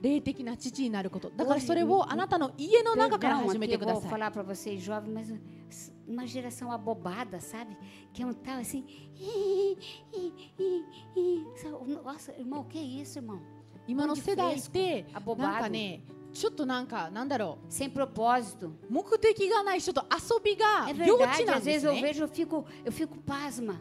B: 霊的な父になること。だからそれをあなたの家の中から
A: Perdão,
B: 始め
A: aqui
B: て
A: eu
B: くだ
A: vou
B: さい。
A: falar para vocês jovens, mas uma geração abobada, sabe? Que é um tal assim. Nossa, irmão, o que é isso, irmão?
B: 今の世代ってなん
A: abobado,
B: かね、ちょっとなんかなんだろ
A: sem propósito.
B: う、目的がない人と遊びが
A: É
B: 幼稚
A: verdade,
B: なん
A: às
B: で
A: vezes
B: す
A: eu
B: ね。
A: vejo, eu fico pasma.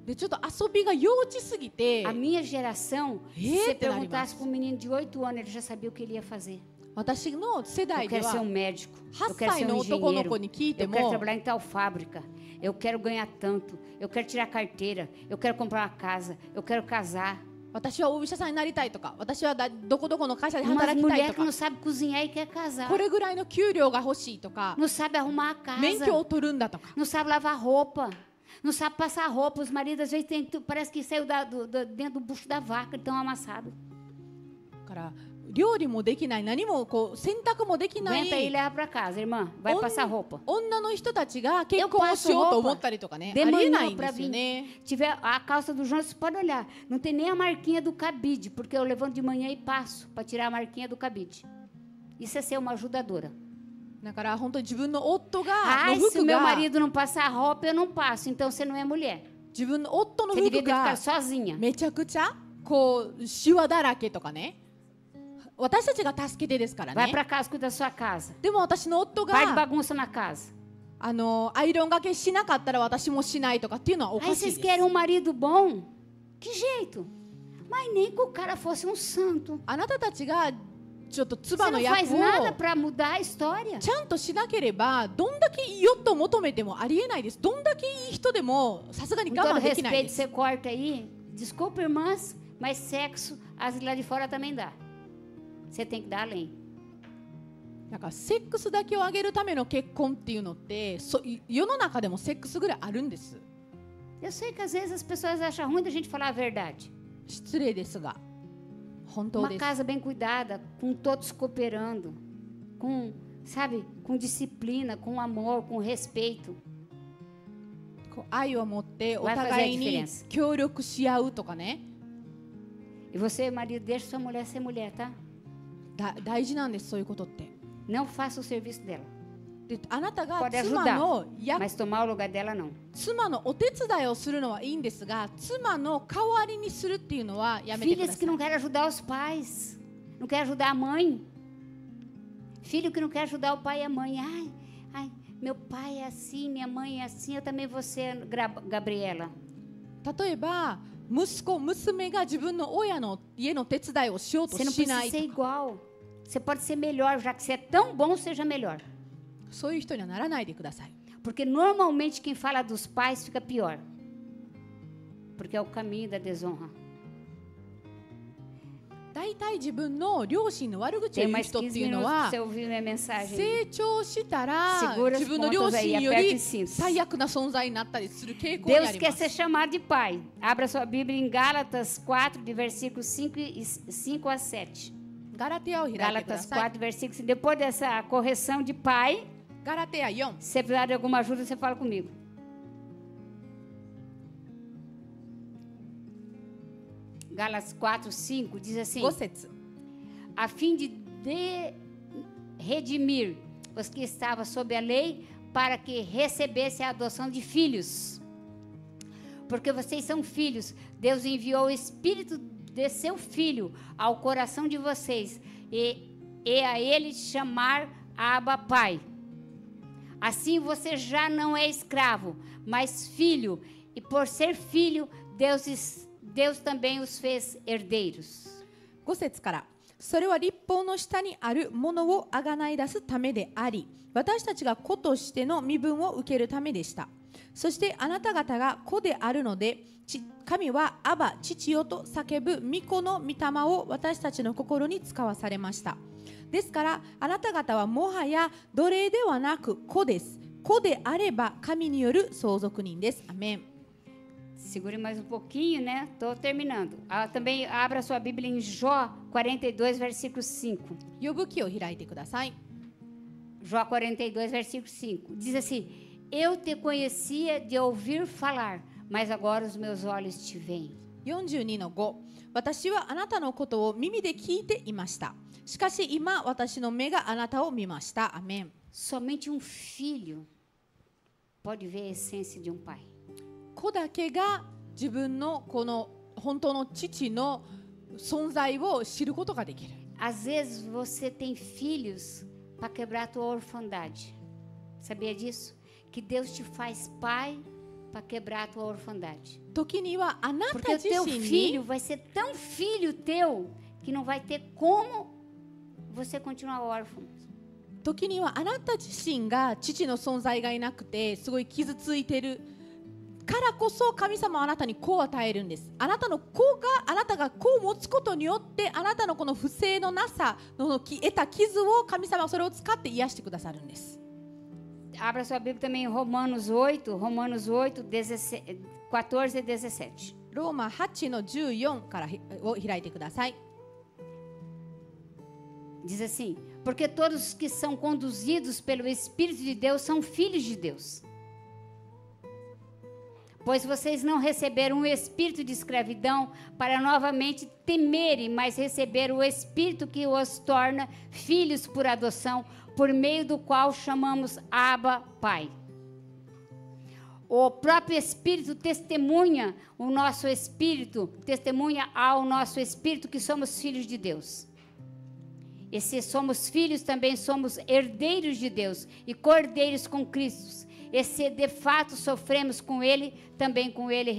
B: でちょっと遊びが幼稚すぎて
A: A minha geração, se você
B: Eita,
A: perguntasse
B: Narimas.
A: para um menino de 8 anos, ele já sabia o que ele ia fazer.
B: 私の世
A: Eu
B: 代で
A: quero ser
B: は
A: um médico, eu
B: 8
A: quero
B: 歳
A: ser
B: の
A: um
B: 男の子
A: engenheiro,
B: に聞いて
A: eu quero
B: も
A: trabalhar em tal fábrica, eu quero ganhar tanto, eu quero tirar carteira, eu quero comprar uma casa, eu quero casar.
B: 私はお医者さんになりたいとか、私はどこどこの会社で
A: Uma
B: 働きたい
A: mulher
B: と
A: que
B: か
A: não sabe cozinhar e quer casar,
B: これぐらいの給料が欲しいとか
A: não sabe arrumar a
B: 免
A: casa,
B: 許を取るんだとか
A: não sabe lavar roupa, não sabe passar roupa. Os maridos às vezes parece que saiu dentro do bucho da vaca, tão amassado.
B: だから料理もできない何もこう洗濯もできな
A: Aguenta aí e
B: い
A: leva para casa, irmã, vai passar roupa.
B: 女の人たちが結婚をしようと思ったりとかね、ありえないんですよね。
A: Tiver a calça do João, você pode olhar. Não tem nem a marquinha do cabide, porque eu levanto de manhã e passo para tirar a marquinha do cabide. Isso é ser uma ajudadora.
B: だから本当に自分の夫が
A: Ai,
B: の
A: se
B: 服
A: o meu
B: が
A: marido não passar roupa, eu não passo. Então você não é mulher.
B: 自分の夫の
A: Você devia
B: 服
A: ter
B: が
A: ficado sozinha.
B: めちゃくちゃこうシワだらけとかね、私たちが助けてですから
A: Vai
B: ね。
A: para casa, cuida da sua casa.
B: でも私の夫
A: Para de
B: が
A: bagunça na casa.
B: アイロンがけしなかったら私もしないとかっていうのはお
A: Aí
B: かしい
A: vocês
B: です。
A: querem um marido bom? Que jeito? Mas nem que o cara fosse um santo.
B: あなたたちがちょっと
A: Você
B: 妻の
A: não
B: 役
A: faz
B: を
A: nada para mudar a história.
B: ちゃんとしなければどんだけいい夫を求めてもありえないです。どんだけいい人でもさすがに
A: Com
B: 我
A: todo
B: 慢できない
A: respeito,
B: です。
A: você corta aí. Desculpa, irmãs, mas sexo, as lá de fora também dá. Você tem que dar além.
B: だからセックスだけを上げるための結婚っていうのって世の中でもセックスぐらいあるんです。
A: Eu sei que às vezes as pessoas acham ruim da gente falar a verdade.
B: 失礼ですが本当
A: Uma
B: です。
A: casa bem cuidada, com todos cooperando, com, sabe, com disciplina, com amor, com respeito.
B: こう愛を持ってお
A: Vai fazer a
B: 互いに
A: diferença.
B: 協力し合うとかね、
A: E você, marido, deixa sua mulher ser mulher, tá?
B: 大事なんです。そういうことって。
A: Não faça o serviço dela.
B: であなたが
A: Pode
B: 妻
A: ajudar,
B: の
A: mas tomar o lugar dela não.
B: 妻のお手伝いをするのはいいんですが、妻の代わりにするっていうのはやめてくだ
A: Filhas
B: さ
A: que
B: い。
A: não querem ajudar os pais, não querem ajudar a mãe. Filho que não quer ajudar o pai e a mãe. Ai, meu pai é assim, minha mãe é assim, eu também vou ser, Gabriela.
B: 例えば息子娘が自分の親の家の手伝いをしようと
A: Você não
B: しな
A: precisa
B: い
A: ser
B: とか、
A: igual. Você pode ser melhor, já que você é tão bom, seja melhor.
B: そういう人にはならないでください。
A: Porque normalmente quem fala dos pais fica pior. Porque é o caminho da desonra.
B: 大体自分の両親の悪口を
A: Tem
B: 言う
A: mais
B: 人って
A: 15
B: いうの
A: minutos
B: は
A: para você ouvir minha mensagem.
B: 成長したら
A: Segura as
B: 自分の両
A: pontas aí,
B: 親よ
A: aperte
B: り
A: os cintos.
B: 最悪な存在になったりする傾向にあ
A: Deus
B: り
A: quer
B: ます。
A: ser chamado de pai. Abra sua Bíblia em Gálatas 4, de versículos 5 a 7.
B: ガラテヤを開いてくだ
A: Gálatas
B: さい。
A: 4, versículos 5. Depois dessa correção de pai,
B: ガラテヤ4。
A: se você precisar de alguma ajuda, você fala comigo. Gálatas 4, 5 diz assim:
B: 5節。
A: a fim de redimir os que estavam sob a lei, para que recebesse a adoção de filhos. Porque vocês são filhos, Deus enviou o Espírito de seu Filho ao coração de vocês, e a ele chamar Abba, Pai. Assim você já não é escravo, mas filho, e por ser filho, Deus também os fez herdeiros.
B: 5節から、それは律法の下にあるものをあがない出すためであり、私たちが子としての身分を受けるためでした。そしてあなた方が子であるので、神はアバ、父よと叫ぶ御子の御霊を私たちの心に使わされました。ですからあなた方はもはや奴隷ではなく子です。子であれば神による相続人です。アメン。
A: Segure mais um pouquinho, né? Estou terminando. Também abra sua Bíblia em Jó 42, versículo 5.
B: 呼ぶ記を開いてください。
A: Jó 42, versículo 5. Diz assim: Eu te conhecia de ouvir falar, mas agora os meus olhos te veem.
B: 42の5、私はあなたのことを耳で聞いていました。しかし今私の目があなたを見ました。アメン。
A: Somente um filho pode ver a essência de um pai.
B: 子だけが自分のこの本当の父の存在を知ることができる。
A: Às vezes você tem filhos para quebrar a tua orfandade. Sabia disso? Que Deus te faz pai para quebrar a tua orfandade.
B: 時にはあな
A: Porque
B: た
A: o
B: 自
A: teu
B: 身
A: filho
B: に
A: vai ser tão filho teu que não vai ter como você continuar órfão.
B: 時にはあなた自身が父の存在がいなくてすごい傷ついてるからこそ神様はあなたに子を与えるんです。あなたの子があなたが子を持つことによってあなたのこの不正のなさの得た傷を神様はそれを使って癒してくださるんです。
A: Abra sua Bíblia também em Romanos 8, 14 e 17.
B: ローマ8の14からを開いてください。
A: Diz assim: Porque todos os que são conduzidos pelo Espírito de Deus são filhos de Deus. Pois vocês não receberam um espírito de escravidão para novamente temerem, mas receberam o Espírito que os torna filhos por adoção, por meio do qual chamamos Abba, Pai. O próprio Espírito testemunha ao nosso Espírito que somos filhos de Deus. E se somos filhos, também somos herdeiros de Deus e cordeiros com Cristo. E se de fato sofremos com Ele, também com Ele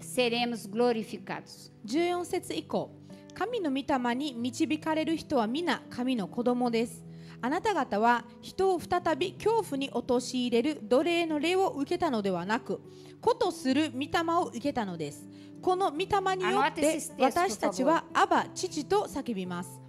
A: seremos glorificados.
B: 14節以降、神の御霊に導かれる人は皆神の子供です。あなた方は人を再び恐怖に陥れる奴隷の霊を受けたのではなく、子とする御霊を受けたのです。この御霊によって私たちはアバ、父と叫びます。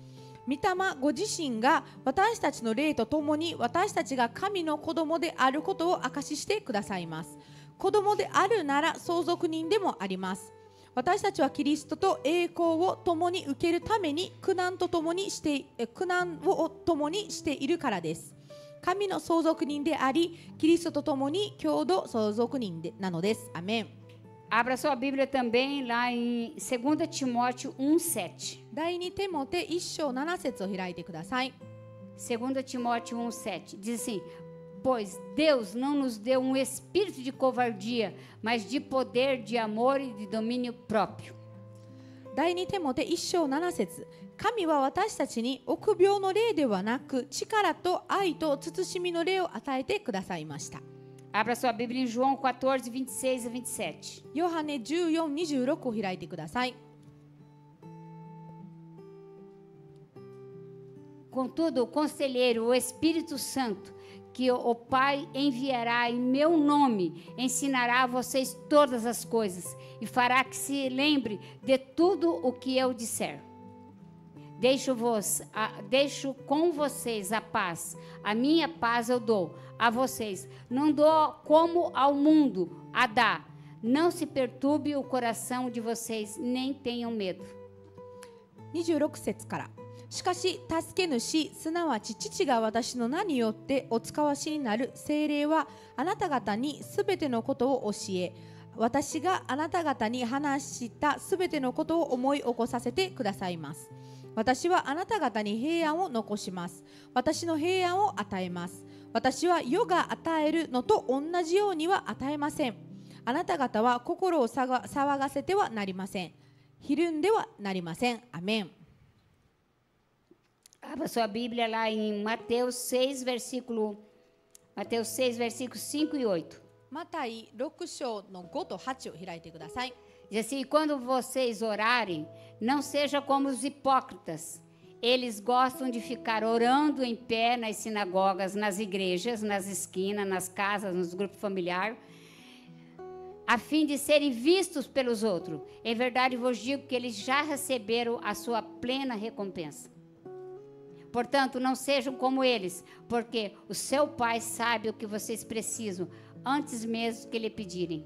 B: 御霊ご自身が私たちの霊とともに私たちが神の子供であることを証ししてくださいます。子供であるなら相続人でもあります。私たちはキリストと栄光を共に受けるために苦難を共にしているからです。神の相続人であり、キリストと共に共同相続人なのです。アメン。
A: Abra sua Bíblia também lá em 2 Timóteo 1:7.
B: 第2テモテ1章7節を開いてください。
A: 2 Timóteo 1:7 diz assim: Pois Deus não nos deu um espírito de covardia, mas de poder, de amor e de domínio próprio.
B: 第2テモテ1章7節、神は私たちに臆病の霊ではなく力と愛と慎みの霊を与えてくださいました。
A: Abra sua Bíblia em João 14, 26 a 27.
B: ヨハネ14、26を開いてください。
A: Contudo, o conselheiro, o Espírito Santo, que o Pai enviará em meu nome, ensinará a vocês todas as coisas e fará que se lembre de tudo o que eu disser. Deixo com vocês a paz. A minha paz eu dou a vocês. Não dou como ao mundo a dá. Não se perturbe o coração de vocês, nem tenham medo.
B: 26節から。しかし助け主、すなわち父が私の名によってお使わしになる聖霊はあなた方にすべてのことを教え、私があなた方に話したすべてのことを思い起こさせてくださいます。私はあなた方に平安を残します。私の平安を与えます。私は世が与えるのと同じようには与えません。あなた方は心を騒がせてはなりません。ひるんではなりません。アメン。
A: Abra sua Bíblia lá em Mateus 6, versículos 5 e 8.
B: マタイ6章の5と8を開いてください。
A: Diz assim: quando vocês orarem, não seja como os hipócritas. Eles gostam de ficar orando em pé nas sinagogas, nas igrejas, nas esquinas, nas casas, nos grupos familiares, a fim de serem vistos pelos outros. Em verdade vos digo que eles já receberam a sua plena recompensa. Portanto, não sejam como eles, porque o seu Pai sabe o que vocês precisam, antes mesmo que lhe pedirem.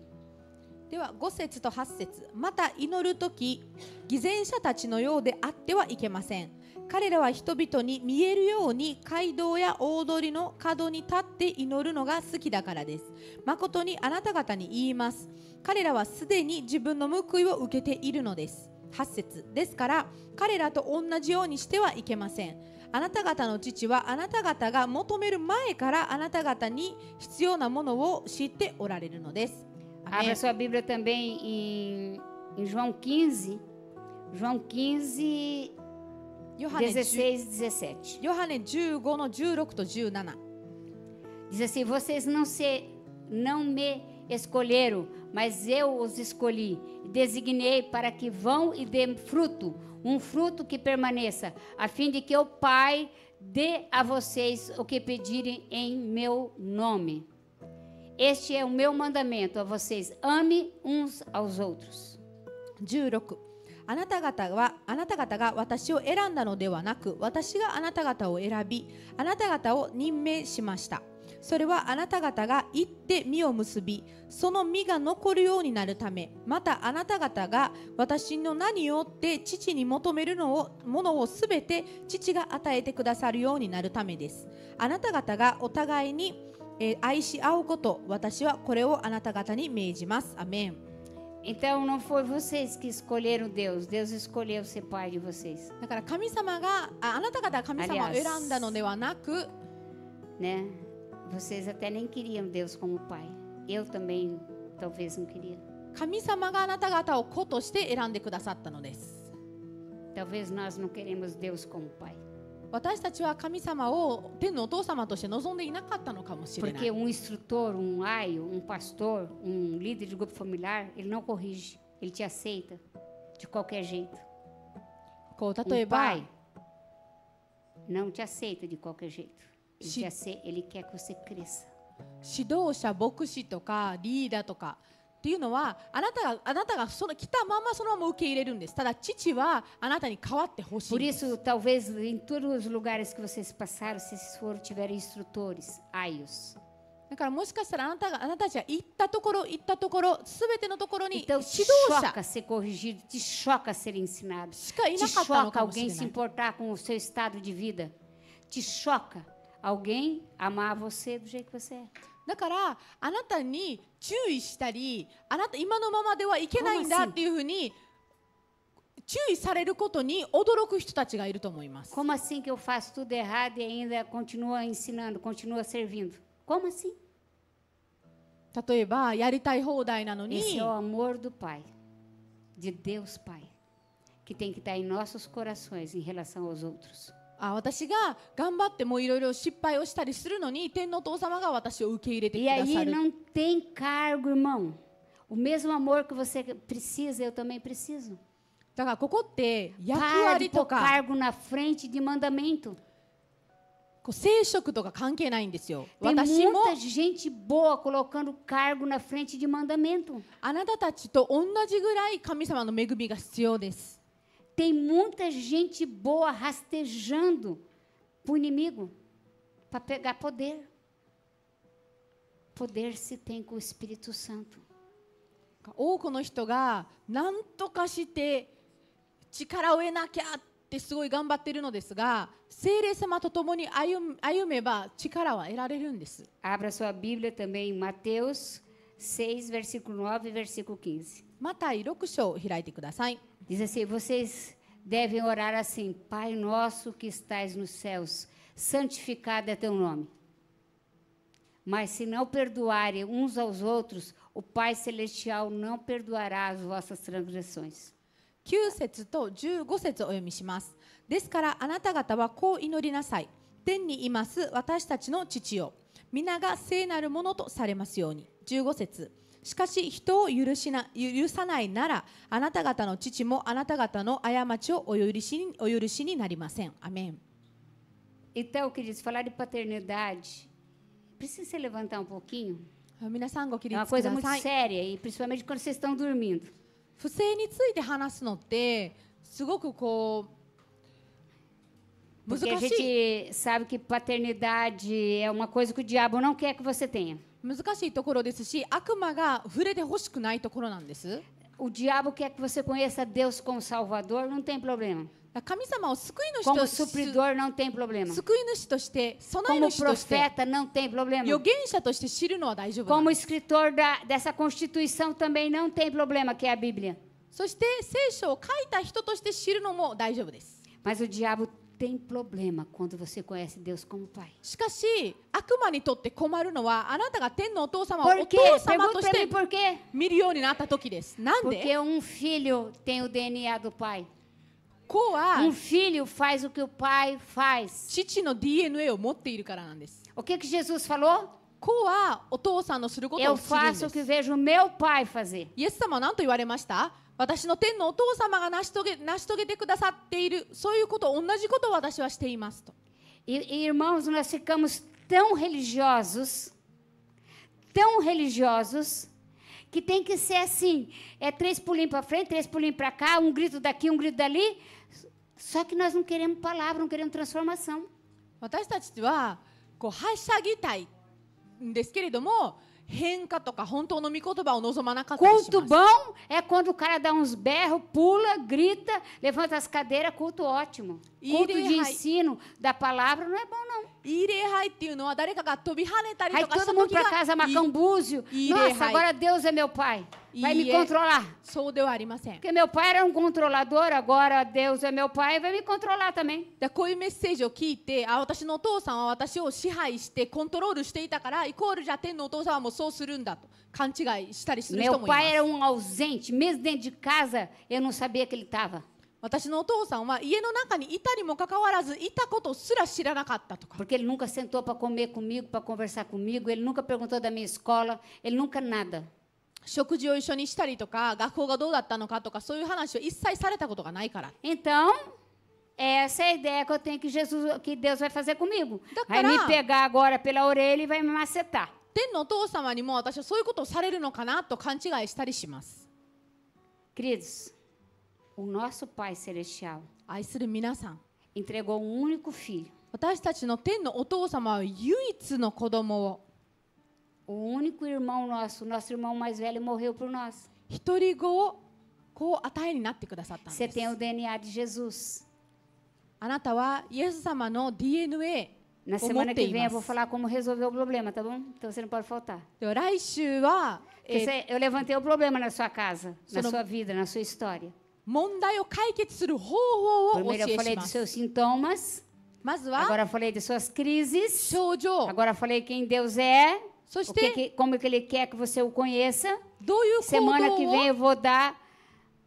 B: では5節と8節。また祈るとき、偽善者たちのようであってはいけません。彼らは人々に見えるように街道や大通りの角に立って祈るのが好きだからです。誠にあなた方に言います。彼らはすでに自分の報いを受けているのです。8節。ですから彼らと同じようにしてはいけません。あなた方の父はあなた方が求める前からあなた方に必要なものを知っておられるのです。
A: Abra sua Bíblia também em João 15, 16 e 17.
B: ヨハネ15の16と17。
A: Diz assim: vocês não me escolheram, mas eu os escolhi. Designei para que vão e dêem fruto, um fruto que permaneça, a fim de que o Pai dê a vocês o que pedirem em meu nome. Este é o meu mandamento a vocês: ame uns aos outros.
B: 16。あなた方が私を選んだのではなく、私があなた方を選び、あなた方を任命しました。それはあなた方が行って実を結び、その実が残るようになるため、またあなた方が私の名によって父に求めるものをすべて父が与えてくださるようになるためです。あなた方がお互いに愛し合うこと、私はこれをあなた方に命じます。アメン。
A: Então não foi vocês que escolheram Deus, Deus escolheu ser pai de vocês.
B: だから神様があなた方が神様を選んだのではなく、
A: né? Vocês até nem queriam Deus como pai. Eu também talvez não queria.
B: 神様があなた方を子として選んでくださったのです。
A: Talvez nós não queremos Deus como pai.
B: 私たちは神様を天のお父様として望んでいなかったのかもしれない。
A: Porque instrutor, aio, pastor, líder de grupo familiar, ele não corrige, ele te aceita de qualquer jeito.
B: こう例えば、
A: pai não te aceita de qualquer jeito. Ele quer que você cresça.
B: 指導者、牧師とかリーダーとかっていうのはあなたがその来たままそのまま受け入れるんです。ただ父はあなたに変わってほしい。
A: Por isso, talvez em todos os lugares que vocês passaram, vocês tiveram instrutores, aios.
B: だからもしかしたらあなたたちは行ったところすべてのところに指
A: Então
B: 導
A: te
B: 者
A: choca ser corrigido, te choca ser ensinado,
B: しかい
A: te
B: なかったの
A: choca
B: かもし
A: alguém
B: れ
A: se
B: ない。
A: importar com o seu estado de vida, te choca alguém amar você do jeito que você é.
B: だからあなたに注意したり、あなた今のままではいけないんだっていうふうに注意されることに驚く人たちがいると思います。
A: Como assim que eu faço tudo errado e ainda continua ensinando, continua servindo? Como assim?
B: 例えばやりたい放題なの
A: Esse
B: に
A: é o amor do Pai, de Deus Pai, que tem que estar em nossos corações em relação aos outros.
B: 私が頑張ってもいろいろ失敗をしたりするのに天のお父様が私を受け入れてく
A: E
B: ださ
A: aí
B: る。
A: não tem cargo, irmão. O mesmo amor que você precisa, eu também preciso.
B: だからここって役
A: Para de
B: 割
A: pôr
B: とか
A: cargo na frente de mandamento.
B: こう聖職とか関係ないんですよ。
A: Tem
B: 私も
A: muita gente boa colocando cargo na frente de mandamento.
B: あなたたちと同じぐらい神様の恵みが必要です。
A: Tem muita gente boa rastejando para o inimigo, para pegar poder. Poder se tem com o Espírito Santo.
B: 多くの人が何とかして力を得なきゃってすごい頑張っているのですが、聖霊様と共に歩めば力は得られるんです。
A: Abra sua Bíblia também em Mateus 6, versículo 9 e versículo 15.
B: マタイ6章を開いてください。
A: Diz assim: vocês devem orar assim: Pai nosso que estais nos céus, santificado é teu nome. Mas se não perdoarem uns aos outros, o Pai Celestial não perdoará as vossas transgressões.
B: 9節と15節をお読みします。ですからあなた方はこう祈りなさい。天にいます私たちの父よ、皆が聖なるものとされますように。15節。しかし人を許さないなら、あなた方の父もあなた方の過ちをお許しになりません。アメン。
A: Então, queridos, falar de paternidade precisa se levantar um pouquinho.
B: 皆さんご起
A: É
B: 立
A: uma
B: く
A: coisa
B: だ
A: muito
B: さい。
A: séria, e principalmente quando vocês estão dormindo.
B: 不正について話すのってすごくこう難
A: Porque a
B: しい
A: gente sabe que paternidade é uma coisa que o diabo não quer que você tenha.
B: 難しいところですし、悪魔が触れてほしくないところなんです。
A: O diabo quer que você conheça Deus como Salvador, não tem problema.
B: 神様を救い主
A: Como
B: と
A: supridor, não tem problema.
B: 救い主として備え
A: Como
B: 主として
A: profeta, não tem problema.
B: 預言者として知るのは大丈夫なん
A: Como
B: です。
A: escritor dessa Constituição também não tem problema, que é a Bíblia.
B: そして聖書を書いた人として知るのも大丈夫です。
A: Mas o diabo tem problema quando você conhece Deus como Pai.
B: しかし悪魔にとって困るのは、あなたが天のお父様を
A: Por
B: お
A: quê?
B: 父様
A: Pergunta
B: とし
A: para
B: て
A: mim por quê.
B: 見るようになった時です。なんで
A: Porque um filho tem o DNA do pai.
B: 子は
A: filho faz o que o pai faz.
B: 父の DNA を持っているからなんです。
A: O que Jesus falou?
B: 子はお父さんのすること
A: Eu
B: をするんで
A: faço o que
B: す。
A: vejo o meu pai fazer.
B: イエス様は何と言われました？私の天のお父様が成し遂げてくださっている、そういうこと、同じことを私はしていますと。
A: E irmãos, nós ficamos tão religiosos, que tem que ser assim, 3 pulinhos para frente, 3 pulinhos para cá, um grito daqui, um grito dali. Só que nós não queremos palavra, não queremos transformação.
B: 私たちはこうはしゃぎたいんですけれども、変化とか本当の御言葉を望まなかったりし
A: Culto
B: ます。
A: bom é quando o cara dá uns berros, pula, grita, levanta as cadeiras, culto ótimo. Culto de ensino da palavra não é bom, não.
B: いい礼拝っていうのは誰かが飛び跳ねたり
A: Aí
B: とかした
A: todo mundo
B: 時
A: para
B: が
A: casa macambúzio. Nossa, agora Deus é meu pai. Vai me controlar.
B: そうではありません。
A: Porque meu pai era um controlador, agora Deus é meu pai e vai me controlar também.
B: こういうメッセージを聞いて、私のお父さんは私を支配してコントロールしていたから、イコールじゃあ天のお父さんもそうするんだと勘違いしたりする人
A: Meu
B: もいま
A: pai
B: す。
A: era um ausente, mesmo dentro de casa, eu não sabia que ele estava.
B: 私のお父さんは家の中にいたにもかかわらずいたことすら知らなかったとか。
A: Porque ele nunca sentou para comer comigo, para conversar comigo, ele nunca perguntou da minha escola, ele nunca nada.
B: 食事を一緒にしたりとか、学校がどうだったのかとか、そういう話を一切されたことがないから。
A: Então, essa é a ideia que eu tenho que Deus vai fazer comigo. Vai me pegar agora pela orelha e vai me macetar.
B: 天のお父様にも私はそういうことをされるのかなと勘違いしたりします。
A: Queridos, o nosso Pai Celestial
B: 愛する皆さん、
A: entregou um único filho.
B: 私たちの天のお父様は唯一の子供を、
A: O único irmão nosso irmão mais velho morreu por nós.
B: 一人子をこう与えになってくださったん
A: Você
B: です。
A: tem o DNA de Jesus.
B: あなたはイエス様の DNA
A: Na
B: を持
A: semana
B: って
A: que
B: い
A: vem
B: ま
A: eu vou
B: す。
A: falar como resolver o problema, tá bom? Então você não pode faltar.
B: では来週は、
A: Eu levantei o problema na sua casa, na
B: Sono-
A: sua vida, na sua história.
B: 問題を解決する方法をお教
A: Primeiro eu
B: え
A: falei
B: しま
A: dos
B: す。
A: seus sintomas,
B: まずは
A: agora eu falei de suas crises,
B: 症状、
A: agora eu falei quem Deus é,
B: そして
A: como que Ele quer que você o conheça.
B: どういう行
A: Semana
B: 動
A: que
B: を
A: vem eu vou dar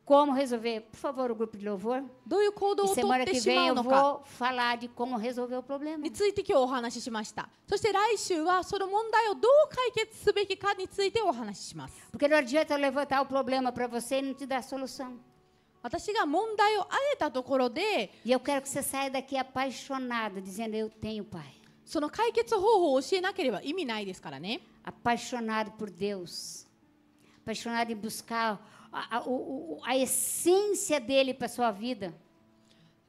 A: como resolver. Por favor, o grupo de louvor.
B: どういう行動
A: E
B: をとっ
A: semana
B: て
A: que
B: しま
A: vem
B: う
A: eu
B: のか
A: vou falar de como resolver o problema.
B: について今日お話ししました。そして来週はその問題をどう解決すべきかについてお話しします。
A: Porque não adianta eu levantar o problema para você e não te dar solução.
B: 私が問題を挙げたところで、
A: E eu quero que você saia daqui apaixonado, dizendo: Eu tenho Pai.
B: その解決方法を教えなければ意味ないですからね。
A: Apaixonado por Deus. Apaixonado em buscar a essência dele para a sua vida.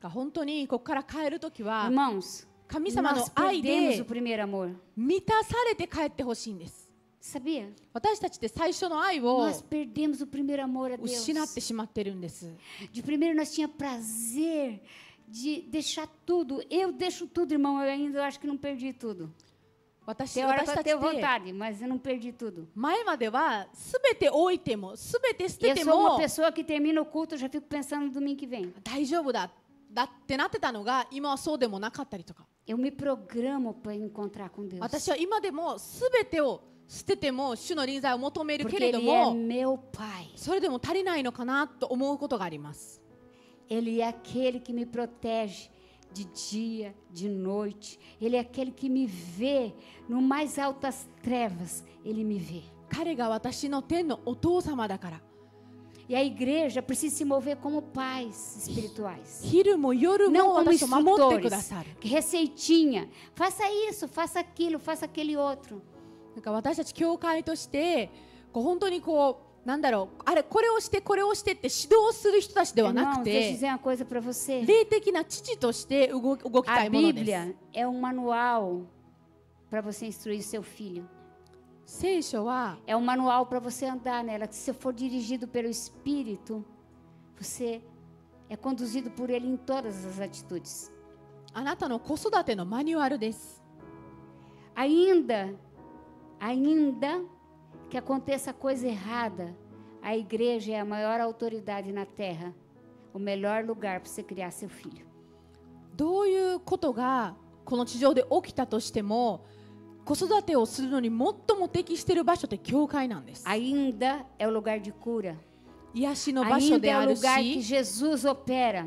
B: 本当にここから帰るときは
A: Irmãos,
B: 神様の
A: nós
B: 愛
A: perdemos
B: で
A: o primeiro amor.
B: 満たされて帰ってほしいんです。
A: Sabia?
B: 私たちって最初の愛を
A: Nós perdemos o primeiro amor a Deus.
B: 失ってしまってるんです。
A: De primeiro nós tínhamos prazer de deixar tudo. Eu deixo tudo, irmão. Eu ainda acho que não perdi tudo.
B: 私
A: Tem hora que
B: た
A: eu
B: ちっ
A: tenho
B: て
A: vontade, mas eu não perdi tudo.
B: 前までは全て置いても全て捨て
A: Eu
B: て
A: sou uma
B: も
A: pessoa que termina o culto, eu já fico pensando no domingo que vem.
B: 大丈夫だってなってたのが今はそうでもなかったりとか
A: Eu me programo para encontrar com Deus.
B: 私は今でも全てを捨てても主の臨在を求める
A: Porque
B: けれど
A: Ele é
B: も
A: meu Pai.
B: それでも足りないのかなと思うことがあります
A: Ele é aquele que me protege de dia, de noite. Ele é aquele que me vê no mais altas trevas. Ele me vê.
B: 彼が私の天のお父様だから
A: E a igreja precisa se mover como pais espirituais.
B: 昼も夜
A: Não
B: も
A: como
B: 私を守ってくだ
A: instrutores.
B: さる
A: Que receitinha. Faça isso, faça aquilo, faça aquele outro.
B: なんか私たち教会としてこう本当にこうなんだろうあれこれをしてこれをしてって指導する人たちではな
A: Irmãos,
B: く
A: deixa eu
B: て
A: dizer uma coisa para você.
B: 霊的な父として動きた
A: A
B: いものです
A: Bíblia é um manual para você instruir seu filho.
B: 聖書は
A: É um manual para você andar nela. Se você for dirigido pelo Espírito, você é conduzido por Ele em todas as atitudes.
B: あなたの子育てのマニュアルです
A: Ainda que aconteça coisa errada, a igreja é a maior autoridade na terra, o melhor lugar para você criar seu filho.
B: どういうことがこの地上で起きたとしても子育てをするのに最も適している場所って教会なんです
A: Ainda é o lugar de cura.
B: 癒しの場所
A: Ainda
B: で
A: é
B: あ
A: o
B: る
A: lugar que
B: し
A: Jesus opera.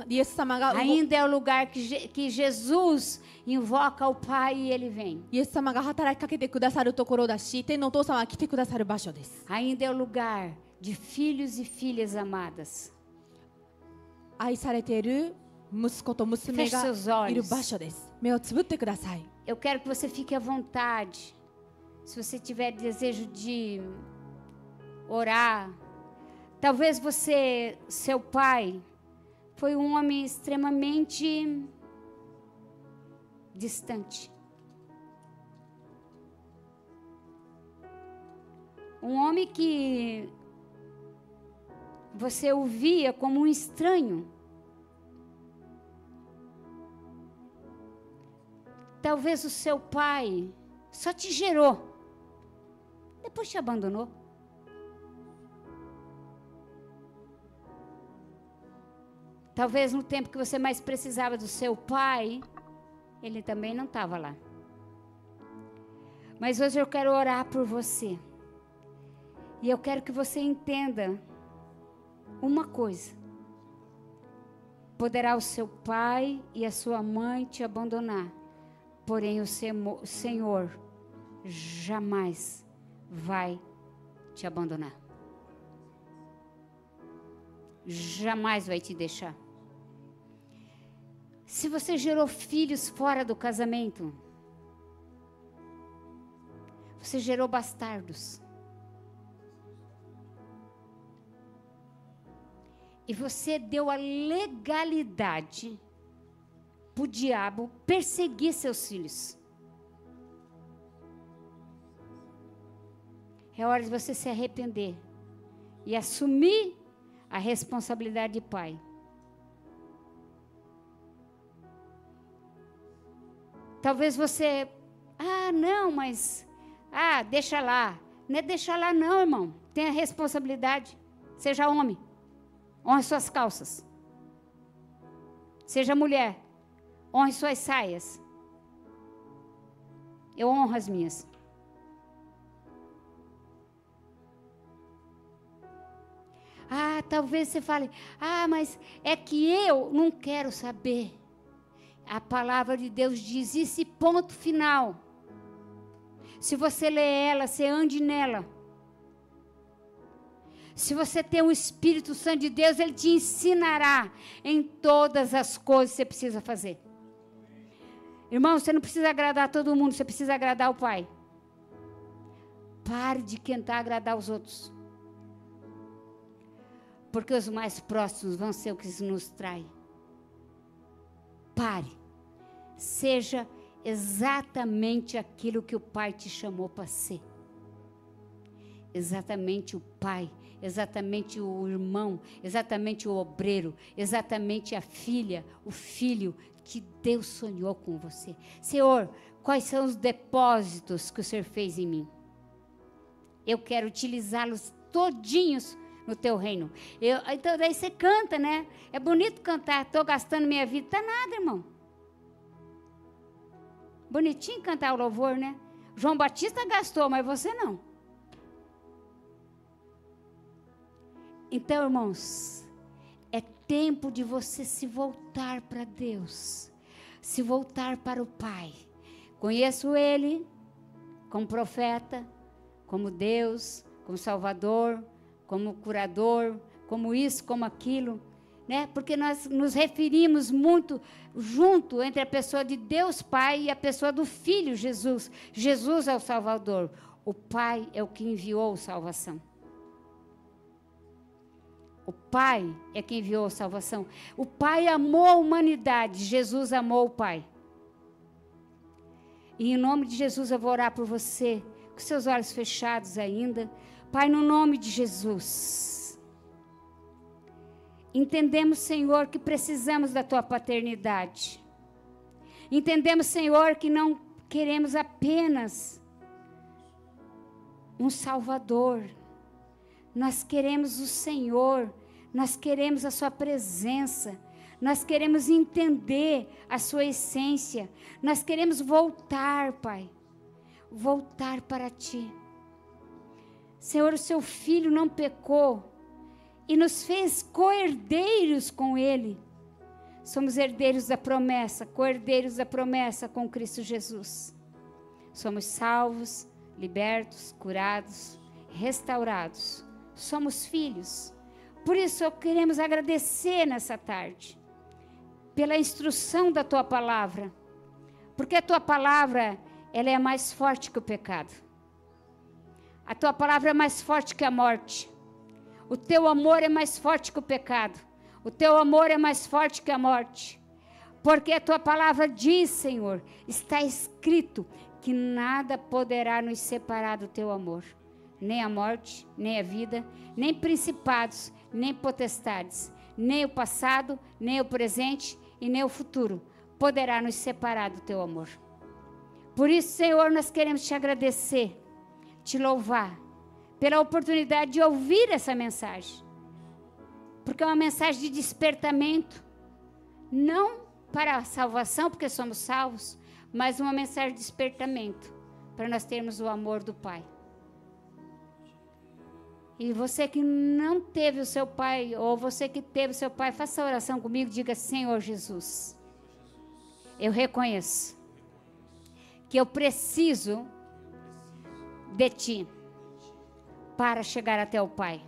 B: イエス様が
A: Ainda é o lugar que Jesus invoca o Pai e Ele vem.
B: イエス様が働きかけてくださるところだし天のお父様が来てくださる場所です
A: Ainda é o lugar de filhos e filhas amadas.
B: 愛されている息子と娘が
A: Feche seus olhos.
B: いる場所です目をつぶってください
A: Eu quero que você fique à vontade. Se você tiver desejo de orar. Talvez você, seu pai, foi um homem extremamente distante. Um homem que você o via como um estranho. Talvez o seu pai só te gerou, depois te abandonou. Talvez no tempo que você mais precisava do seu pai, ele também não estava lá. Mas hoje eu quero orar por você. E eu quero que você entenda uma coisa. Poderá o seu pai e a sua mãe te abandonar. Porém, o Senhor jamais vai te abandonar. Jamais vai te deixar. Se você gerou filhos fora do casamento, você gerou bastardos. E você deu a legalidade para o diabo perseguir seus filhos. É hora de você se arrepender e assumir a responsabilidade de pai. Talvez você, não, mas, deixa lá. Não é deixar lá não, irmão. Tenha responsabilidade. Seja homem. Honre suas calças. Seja mulher. Honre suas saias. Eu honro as minhas. Talvez você fale, mas é que eu não quero saber. A palavra de Deus diz isso e ponto final. Se você lê ela, você ande nela. Se você tem o Espírito Santo de Deus, Ele te ensinará em todas as coisas que você precisa fazer. Irmão, você não precisa agradar todo mundo, você precisa agradar o Pai. Pare de tentar agradar os outros. Porque os mais próximos vão ser o que nos trai. Pare. Seja exatamente aquilo que o Pai te chamou para ser. Exatamente o pai, exatamente o irmão, exatamente o obreiro, exatamente a filha, o filho que Deus sonhou com você. Senhor, Quais são os depósitos que o Senhor fez em mim? Eu quero utilizá-los todinhos no teu reino. Então daí você canta, né? É bonito cantar, estou gastando minha vida. Tá nada, irmão. Bonitinho cantar o louvor, né? João Batista gastou, mas você não. Então, irmãos, é tempo de você se voltar para Deus, se voltar para o Pai. Conheço Ele como profeta, como Deus, como Salvador, como curador, como isso, como aquilo, né? Porque nós nos referimos muito junto entre a pessoa de Deus Pai e a pessoa do Filho Jesus. Jesus é o Salvador, o Pai é o que enviou a salvação. O Pai é quem enviou a salvação. O Pai amou a humanidade, Jesus amou o Pai. E em nome de Jesus eu vou orar por você, com seus olhos fechados ainda. Pai, no nome de Jesus. Entendemos, Senhor, que precisamos da Tua paternidade. Entendemos, Senhor, que não queremos apenas um Salvador. Nós queremos o Senhor, nós queremos a sua presença, nós queremos entender a sua essência, nós queremos voltar, Pai, voltar para Ti. Senhor, o seu Filho não pecou e nos fez co-herdeiros com Ele. Somos herdeiros da promessa, co-herdeiros da promessa com Cristo Jesus. Somos salvos, libertos, curados, restaurados. Somos filhos. Por isso, queremos agradecer nessa tarde, pela instrução da Tua palavra, porque a Tua palavra, ela é mais forte que o pecado. A Tua palavra é mais forte que a morte. O Teu amor é mais forte que o pecado. O Teu amor é mais forte que a morte. Porque a Tua palavra diz, Senhor, está escrito que nada poderá nos separar do Teu amor. Nem a morte, nem a vida, nem principados, nem potestades, nem o passado, nem o presente e nem o futuro poderá nos separar do Teu amor. Por isso, Senhor, nós queremos Te agradecer, Te louvar, pela oportunidade de ouvir essa mensagem. Porque é uma mensagem de despertamento, não para a salvação, porque somos salvos, mas uma mensagem de despertamento, para nós termos o amor do Pai. E você que não teve o seu pai, ou você que teve o seu pai, faça a oração comigo, diga: Senhor Jesus, eu reconheço que eu preciso de Ti para chegar até o Pai.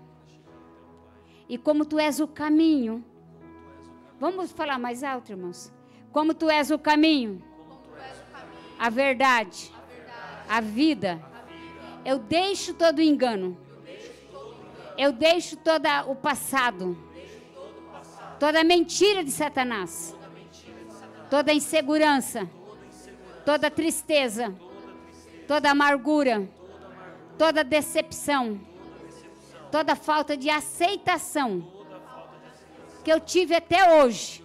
A: E como Tu és o caminho, vamos falar mais alto, irmãos? Como Tu és o caminho, a verdade, a vida, eu deixo todo o engano. Eu deixo todo o passado, toda a mentira de Satanás, toda a insegurança, toda a tristeza, toda a amargura, toda a decepção, toda a falta de aceitação que eu tive até hoje.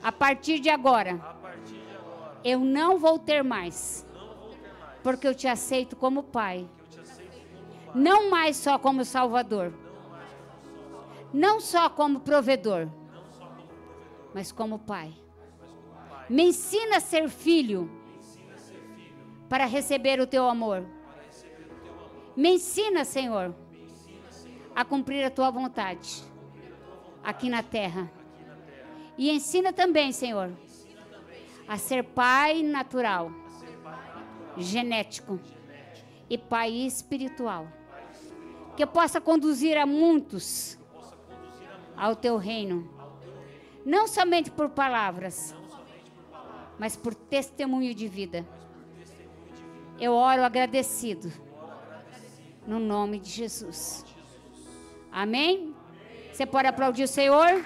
A: A partir de agora, eu não vou ter mais, porque eu Te aceito como Pai. Não mais só como Salvador, não só como provedor, mas como Pai. Me ensina a ser filho para receber o Teu amor. Me ensina, Senhor, a cumprir a Tua vontade aqui na terra. E ensina também, Senhor, a ser pai natural, genético e pai espiritual. Que eu possa conduzir a muitos ao Teu reino, não somente por palavras, mas por testemunho de vida. Eu oro agradecido, no nome de Jesus. Amém? Você pode aplaudir o Senhor?